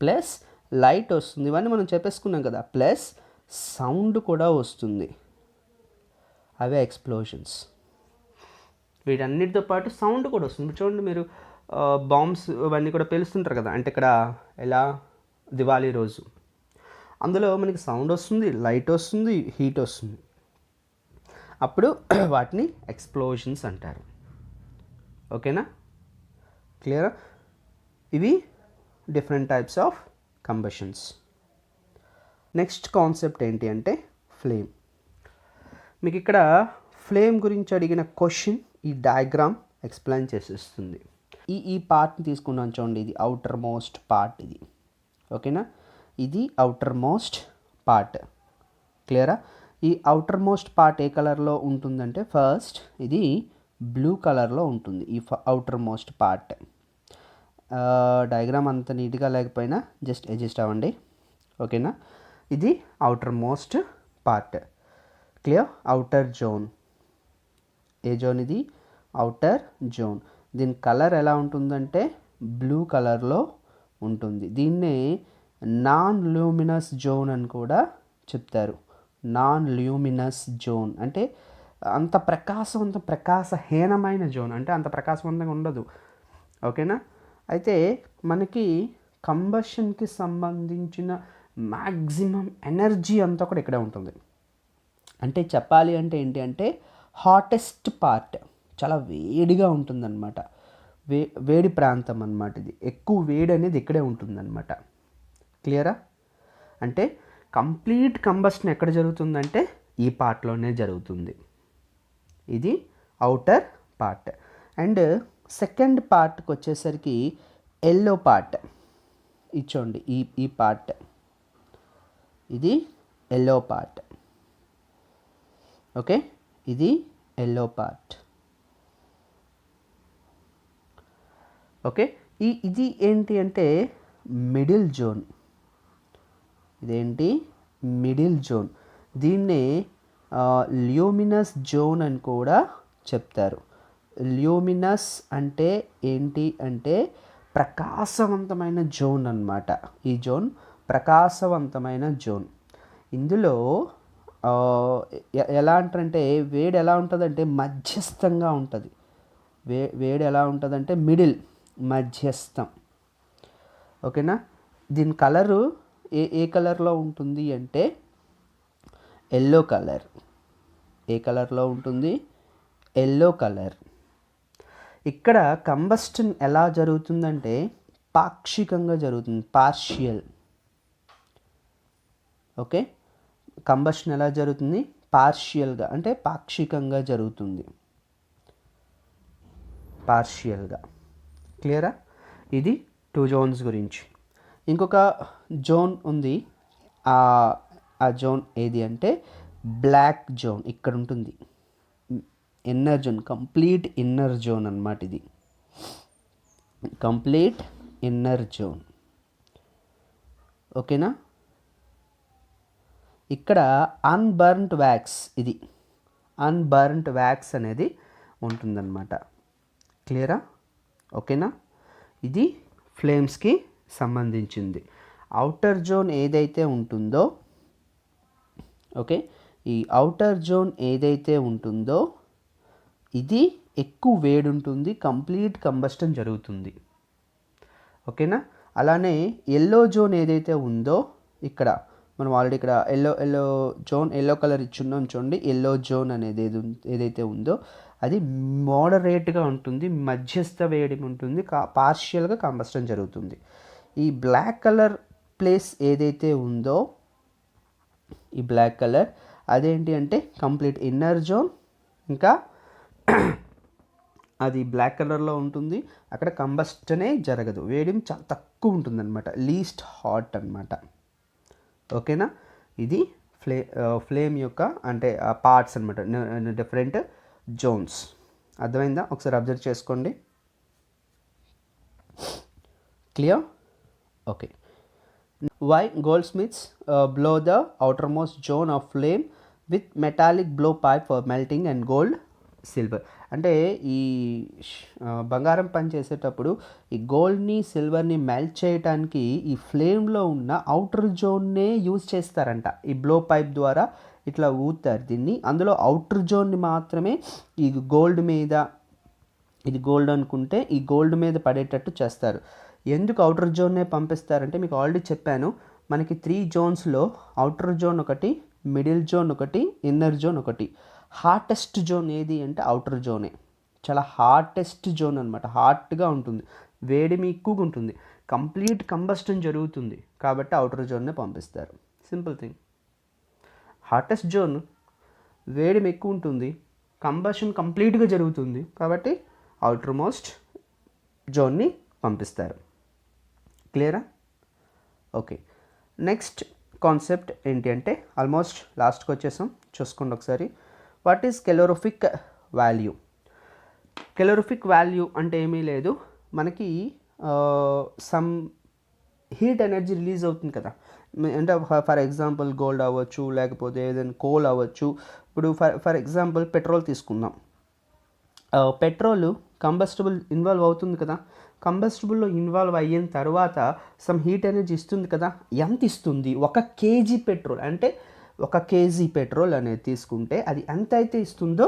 ప్లస్ లైట్ వస్తుంది, ఇవన్నీ మనం చెప్పేసుకున్నాం కదా, ప్లస్ సౌండ్ కూడా వస్తుంది, అవే ఎక్స్ప్లోషన్స్. వీటన్నిటితో పాటు సౌండ్ కూడా వస్తుంది. చూడండి మీరు బాంబ్స్ ఇవన్నీ కూడా పేలుస్తుంటారు కదా, అంటే ఇక్కడ ఎలా దివాళీ రోజు అందులో మనకి సౌండ్ వస్తుంది, లైట్ వస్తుంది, హీట్ వస్తుంది, అప్పుడు వాటిని ఎక్స్ప్లోషన్స్ అంటారు. ఓకేనా, క్లియరా? ఇవి different types of combustions. Next concept ఏంటి అంటే ఫ్లేమ్. మీకు ఇక్కడ ఫ్లేమ్ గురించి అడిగిన క్వశ్చన్ ఈ డయాగ్రామ్ ఎక్స్ప్లెయిన్ చేసేస్తుంది. ఈ పార్ట్ని తీసుకున్నాను చూడండి, ఇది అవుటర్ మోస్ట్ పార్ట్ ఇది. ఓకేనా, ఇది అవుటర్ మోస్ట్ పార్ట్. క్లియరా? ఈ అవుటర్ మోస్ట్ పార్ట్ ఏ కలర్లో ఉంటుందంటే ఫస్ట్ ఇది బ్లూ కలర్లో ఉంటుంది, ఈ అవుటర్ మోస్ట్ పార్ట్. డయాగ్రామ్ అంత నీట్గా లేకపోయినా జస్ట్ అడ్జస్ట్ అవ్వండి. ఓకేనా, ఇది outermost part. Clear? Outer zone. ఏ జోన్ ఇది? Outer zone. దీని కలర్ ఎలా ఉంటుందంటే బ్లూ కలర్లో ఉంటుంది. దీన్నే నాన్ ల్యూమినస్ జోన్ అని కూడా చెప్తారు. నాన్ ల్యూమినస్ జోన్ అంటే అంత ప్రకాశహీనమైన జోన్, అంటే అంత ప్రకాశవంతంగా ఉండదు. ఓకేనా, అయితే మనకి కంబషన్కి సంబంధించిన మ్యాక్సిమం ఎనర్జీ అంతా కూడా ఇక్కడే ఉంటుంది. అంటే చెప్పాలి అంటే ఏంటి అంటే హాటెస్ట్ పార్ట్, చాలా వేడిగా ఉంటుందన్నమాట. వేడి ప్రాంతం అన్నమాట ఇది. ఎక్కువ వేడి అనేది ఇక్కడే ఉంటుందన్నమాట. క్లియరా? అంటే కంప్లీట్ కంబషన్ ఎక్కడ జరుగుతుందంటే ఈ పార్ట్లోనే జరుగుతుంది. ఇది అవుటర్ పార్ట్. అండ్ సెకండ్ పార్ట్కి వచ్చేసరికి ఎల్లో పార్ట్ ఇచ్చోండి, ఈ పార్ట్, ఇది ఎల్లో పార్ట్. ఓకే, ఇది ఎల్లో పార్ట్. ఓకే, ఇది ఏంటి అంటే మిడిల్ జోన్. ఇదేంటి? Middle zone. దీన్నే ల్యూమినస్ జోన్ అని కూడా చెప్తారు. ల్యూమినస్ అంటే ఏంటి అంటే ప్రకాశవంతమైన జోన్ అన్నమాట. ఈ జోన్ ప్రకాశవంతమైన జోన్. ఇందులో ఎలా అంటారంటే వేడి ఎలా ఉంటుందంటే మధ్యస్థంగా ఉంటుంది. వేడి ఎలా ఉంటుందంటే మిడిల్, మధ్యస్థం. ఓకేనా, దీని కలరు ఏ కలర్లో ఉంటుంది అంటే ఎల్లో కలర్. ఏ కలర్లో ఉంటుంది? Yellow colour. ఇక్కడ కంబస్టన్ ఎలా జరుగుతుందంటే పాక్షికంగా జరుగుతుంది, పార్షియల్. ఓకే, కంబషన్ ఎలా జరుగుతుంది? పార్షియల్గా, అంటే పాక్షికంగా జరుగుతుంది, పార్షియల్గా. క్లియరా? ఇది 2 జోన్స్ గురించి. ఇంకొక జోన్ ఉంది, ఆ జోన్ ఏది అంటే బ్లాక్ జోన్. ఇక్కడ ఉంటుంది inner zone, complete inner zone అన్నమాట. ఇది కంప్లీట్ ఇన్నర్ జోన్. ఓకేనా, ఇక్కడ అన్బర్న్డ్ వ్యాక్స్, ఇది అన్బర్న్డ్ వ్యాక్స్ అనేది ఉంటుందన్నమాట. క్లియరా? ఓకేనా, ఇది ఫ్లేమ్స్కి సంబంధించింది. అవుటర్ జోన్ ఏదైతే ఉంటుందో, ఓకే, ఈ అవుటర్ జోన్ ఏదైతే ఉంటుందో ఇది ఎక్కువ వేడి ఉంటుంది, కంప్లీట్ కంబస్టన్ జరుగుతుంది. ఓకేనా, అలానే ఎల్లో జోన్ ఏదైతే ఉందో ఇక్కడ మనం ఆల్రెడీ ఇక్కడ ఎల్లో జోన్, ఎల్లో కలర్ ఇచ్చున్నాం చూడండి. ఎల్లో జోన్ అనేది ఏదైతే ఉందో అది మోడరేట్గా ఉంటుంది, మధ్యస్థ వేడి ఉంటుంది, పార్షియల్గా కంబస్టన్ జరుగుతుంది. ఈ బ్లాక్ కలర్ ప్లేస్ ఏదైతే ఉందో, ఈ బ్లాక్ కలర్ అదేంటి అంటే కంప్లీట్ ఇన్నర్ జోన్. ఇంకా అది బ్లాక్ కలర్లో ఉంటుంది, అక్కడ కంబస్టనే జరగదు, వేడి చాలా తక్కువ ఉంటుంది అనమాట, లీస్ట్ హాట్ అనమాట. ఓకేనా, ఇది ఫ్లేమ్ యొక్క అంటే పార్ట్స్ అనమాట, డిఫరెంట్ జోన్స్. అర్థమైందా? ఒకసారి అబ్జర్వ్ చేసుకోండి. Clear? Okay. Why goldsmiths blow the outermost zone of flame with metallic blowpipe for melting and gold silver. అంటే ఈ బంగారం పని చేసేటప్పుడు ఈ గోల్డ్ని సిల్వర్ని మెల్ట్ చేయడానికి ఈ ఫ్లేమ్లో ఉన్న అవుటర్ జోన్నే యూజ్ చేస్తారంట. ఈ బ్లో పైప్ ద్వారా ఇట్లా ఊతారు దీన్ని, అందులో అవుటర్ జోన్ని మాత్రమే ఈ గోల్డ్ మీద, ఇది గోల్డ్ అనుకుంటే ఈ గోల్డ్ మీద పడేటట్టు చేస్తారు. ఎందుకు అవుటర్ జోన్నే పంపిస్తారంటే మీకు ఆల్రెడీ చెప్పాను, మనకి 3 జోన్స్లో అవుటర్ జోన్ ఒకటి, మిడిల్ జోన్ ఒకటి, ఇన్నర్ జోన్ ఒకటి. హార్టెస్ట్ జోన్ ఏది అంటే అవుటర్ జోనే. చాలా హార్టెస్ట్ జోన్ అనమాట. హాట్గా ఉంటుంది, వేడిమి ఎక్కువగా ఉంటుంది, కంప్లీట్ కంబస్టన్ జరుగుతుంది కాబట్టి అవుటర్ జోన్నే పంపిస్తారు. Simple thing. హార్టెస్ట్ జోన్, వేడిమి ఎక్కువ ఉంటుంది, కంబషన్ కంప్లీట్గా జరుగుతుంది కాబట్టి అవుటర్ మోస్ట్ జోన్ని పంపిస్తారు. క్లియరా? ఓకే. నెక్స్ట్ కాన్సెప్ట్ ఏంటి అంటే ఆల్మోస్ట్ లాస్ట్కి వచ్చేసాం, చూసుకోండి ఒకసారి. What is calorific value? Calorific value అంటే ఏమీ లేదు, మనకి సమ్ హీట్ ఎనర్జీ రిలీజ్ అవుతుంది కదా. అంటే ఫర్ ఎగ్జాంపుల్ గోల్డ్ అవ్వచ్చు, లేకపోతే ఏదైనా కోల్ అవ్వచ్చు. ఇప్పుడు ఫర్ ఎగ్జాంపుల్ పెట్రోల్ తీసుకుందాం. పెట్రోల్ కంబస్టబుల్ ఇన్వాల్వ్ అవుతుంది కదా. కంబస్టబుల్లో ఇన్వాల్వ్ అయిన తర్వాత సమ్ హీట్ ఎనర్జీ ఇస్తుంది కదా. ఎంత ఇస్తుంది? 1 kg పెట్రోల్ అంటే 1 kg పెట్రోల్ అనేది తీసుకుంటే అది ఎంత అయితే ఇస్తుందో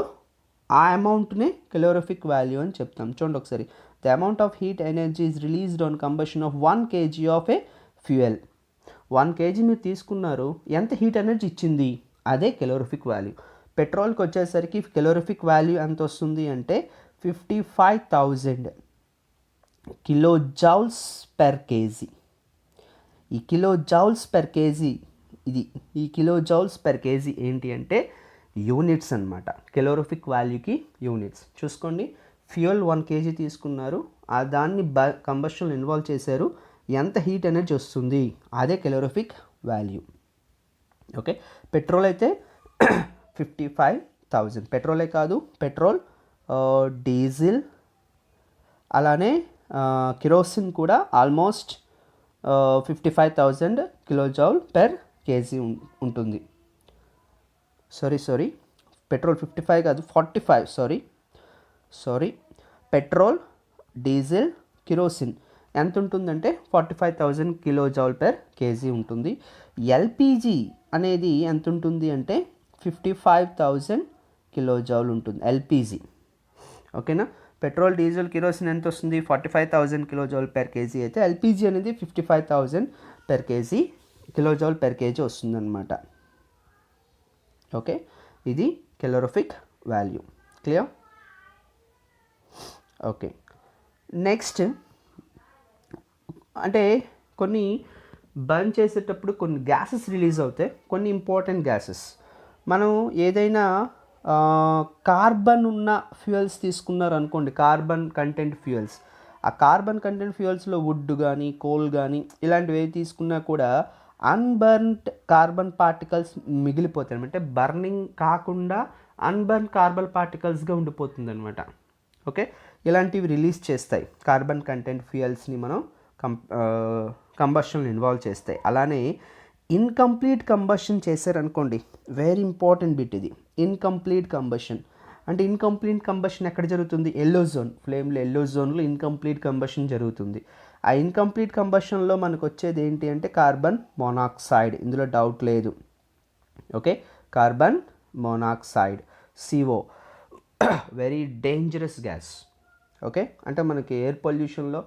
ఆ అమౌంట్నే కెలోరిఫిక్ వాల్యూ అని చెప్తాం. చూడండి ఒకసారి. The amount of heat energy is released on combustion of 1 kg of A fuel. 1 kg మీరు తీసుకున్నారు, ఎంత హీట్ ఎనర్జీ ఇచ్చింది, అదే కెలోరిఫిక్ వాల్యూ. పెట్రోల్కి వచ్చేసరికి కెలోరిఫిక్ వాల్యూ ఎంత వస్తుంది అంటే 55,000 కిలో జౌల్స్ పెర్ కేజీ. ఈ కిలో జౌల్స్ పెర్ కేజీ, ఈ కిలో జౌల్స్ పెర్ కేజీ ఏంటి అంటే యూనిట్స్ అనమాట. కెలోరిఫిక్ వాల్యూకి యూనిట్స్. చూసుకోండి, ఫ్యూయల్ 1 kg తీసుకున్నారు, దాన్ని కంబషన్ ఇన్వాల్వ్ చేశారు, ఎంత హీట్ ఎనర్జీ వస్తుంది, అదే కెలోరిఫిక్ వాల్యూ. ఓకే. పెట్రోల్ అయితే 55,000. పెట్రోలే కాదు, పెట్రోల్, డీజిల్, అలానే కిరోసిన్ కూడా ఆల్మోస్ట్ 55,000 కిలోజౌల్ పెర్ కేజీ ఉంటుంది. సారీ, పెట్రోల్ 55 కాదు, 45. సారీ, పెట్రోల్, డీజిల్, కిరోసిన్ ఎంత ఉంటుందంటే 45,000 కిలోజౌల్ పెర్ కేజీ ఉంటుంది. ఎల్పిజి అనేది ఎంత ఉంటుంది అంటే 55,000 కిలోజౌల్ ఉంటుంది ఎల్పిజి. ఓకేనా. పెట్రోల్, డీజిల్, కిరోసిన్ ఎంత వస్తుంది? 45,000 కిలోజౌల్ పెర్ కేజీ అయితే ఎల్పిజి అనేది 55,000 per KG kilojoule per KG వస్తుంది అనమాట. ఓకే, ఇది calorific value. Clear? Okay. Next అంటే కొన్ని బర్న్ చేసేటప్పుడు కొన్ని గ్యాసెస్ రిలీజ్ అవుతాయి, కొన్ని ఇంపార్టెంట్ గ్యాసెస్. మనం ఏదైనా కార్బన్ ఉన్న ఫ్యూయల్స్ తీసుకున్నారు అనుకోండి, కార్బన్ కంటెంట్ ఫ్యూయల్స్. ఆ కార్బన్ కంటెంట్ ఫ్యూయల్స్లో వుడ్ కానీ, కోల్ కానీ ఇలాంటివి తీసుకున్నా కూడా అన్బర్న్డ్ కార్బన్ పార్టికల్స్ మిగిలిపోతాయి. అంటే బర్నింగ్ కాకుండా అన్బర్న్ కార్బన్ పార్టికల్స్గా ఉండిపోతుంది అనమాట. ఓకే, ఇలాంటివి రిలీజ్ చేస్తాయి కార్బన్ కంటెంట్ ఫ్యూయల్స్ని మనం కంబషన్ ఇన్వాల్వ్ చేస్తాయి. అలానే ఇన్కంప్లీట్ కంబషన్ చేశారనుకోండి, వెరీ ఇంపార్టెంట్ బిట్ ఇది. ఇన్కంప్లీట్ కంబషన్ అంటే ఇన్కంప్లీట్ కంబషన్ ఎక్కడ జరుగుతుంది? ఎల్లో జోన్, ఫ్లేమ్లో ఎల్లో జోన్లో ఇన్కంప్లీట్ కంబషన్ జరుగుతుంది. ఆ ఇన్కంప్లీట్ కంబషన్లో మనకు వచ్చేది ఏంటి అంటే కార్బన్ మోనాక్సైడ్, ఇందులో డౌట్ లేదు. Okay, carbon monoxide, CO, very dangerous gas. Okay, అంటే మనకి ఎయిర్ పొల్యూషన్లో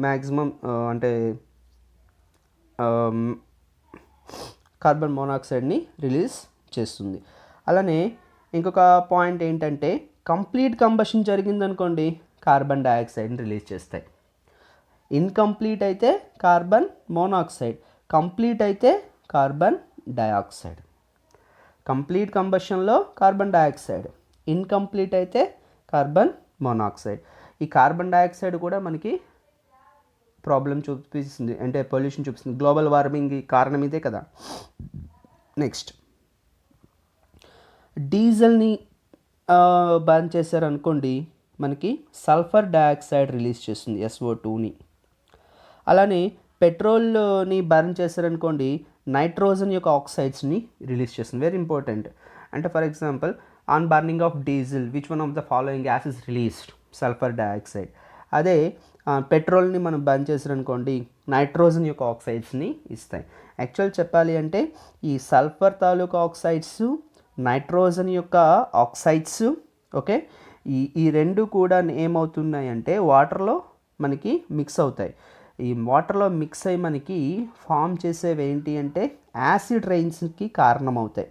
మ్యాక్సిమం అంటే కార్బన్ మోనాక్సైడ్ని రిలీజ్ చేస్తుంది. అలానే ఇంకొక పాయింట్ ఏంటంటే కంప్లీట్ కంబషన్ జరిగిందనుకోండి, కార్బన్ డయాక్సైడ్ని రిలీజ్ చేస్తాయి. ఇన్కంప్లీట్ అయితే కార్బన్ మోనాక్సైడ్, కంప్లీట్ అయితే కార్బన్ డయాక్సైడ్. కంప్లీట్ కంబషన్లో కార్బన్ డయాక్సైడ్, ఇన్కంప్లీట్ అయితే కార్బన్ మోనాక్సైడ్. ఈ కార్బన్ డయాక్సైడ్ కూడా మనకి ప్రాబ్లం చూపిస్తుంది, అంటే పొల్యూషన్ చూపిస్తుంది. గ్లోబల్ వార్మింగ్ కారణం ఇదే కదా. నెక్స్ట్, డీజిల్ని బర్న్ చేశారనుకోండి, మనకి సల్ఫర్ డయాక్సైడ్ రిలీజ్ చేస్తుంది, SO2ని. అలానే పెట్రోల్ని బర్న్ చేశారనుకోండి, నైట్రోజన్ యొక్క ఆక్సైడ్స్ని రిలీజ్ చేస్తుంది. Very important. అంటే for example on burning of diesel which one of the following gas is released? Sulphur dioxide. అదే పెట్రోల్ని మనం బర్న్ చేసారనుకోండి, నైట్రోజన్ యొక్క ఆక్సైడ్స్ని ఇస్తాయి. యాక్చువల్ చెప్పాలి అంటే ఈ సల్ఫర్ తాలూకా ఆక్సైడ్స్, నైట్రోజన్ యొక్క ఆక్సైడ్స్, ఓకే, ఈ రెండు కూడా ఏమవుతున్నాయి అంటే వాటర్లో మనకి మిక్స్ అవుతాయి. ఈ వాటర్లో మిక్స్ అయ్యి మనకి ఫామ్ చేసేవి ఏంటి అంటే యాసిడ్ రైన్స్కి కారణమవుతాయి.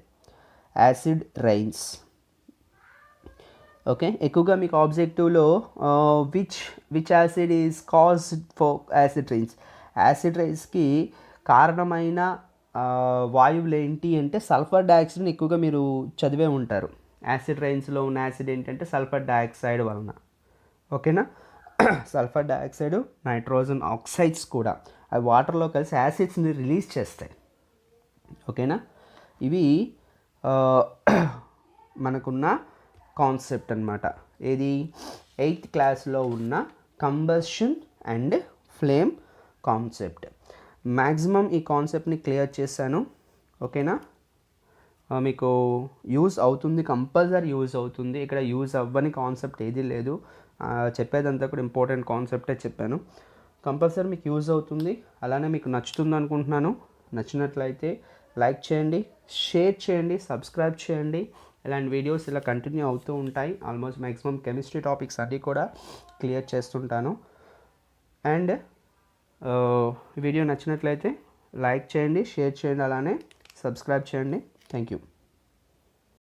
Acid rains. ఓకే, ఎక్కువగా మీకు ఆబ్జెక్టివ్లో which acid is caused for acid rains, acid రైన్స్కి కారణమైన వాయువులు ఏంటి అంటే సల్ఫర్ డయాక్సైడ్ని ఎక్కువగా మీరు చదివే ఉంటారు. యాసిడ్ రైన్స్లో ఉన్న యాసిడ్ ఏంటంటే సల్ఫర్ డయాక్సైడ్ వలన. ఓకేనా, సల్ఫర్ డయాక్సైడ్, నైట్రోజన్ ఆక్సైడ్స్ కూడా అవి వాటర్లో కలిసి యాసిడ్స్ని రిలీజ్ చేస్తాయి. ఓకేనా, ఇవి మనకున్న కాన్సెప్ట్ అన్నమాట. ఏది 8th క్లాస్లో ఉన్న combustion and flame concept. Maximum ఈ కాన్సెప్ట్ని క్లియర్ చేశాను. ఓకేనా, మీకు యూజ్ అవుతుంది, కంపల్సరీ యూజ్ అవుతుంది. ఇక్కడ యూజ్ అవ్వని కాన్సెప్ట్ ఏది లేదు. చెప్పేదంతా కూడా ఇంపార్టెంట్ కాన్సెప్టే చెప్పాను. కంపల్సరీ మీకు యూజ్ అవుతుంది. అలానే మీకు నచ్చుతుంది అనుకుంటున్నాను. నచ్చినట్లయితే లైక్ చేయండి, షేర్ చేయండి, సబ్స్క్రైబ్ చేయండి. ఇలాంటి వీడియోస్ ఇలా కంటిన్యూ అవుతూ ఉంటాయి. ఆల్మోస్ట్ మ్యాక్సిమం కెమిస్ట్రీ టాపిక్స్ అన్నీ కూడా క్లియర్ చేస్తుంటాను. అండ్ వీడియో నచ్చినట్లయితే లైక్ చేయండి, షేర్ చేయండి, అలానే సబ్స్క్రైబ్ చేయండి. Thank you.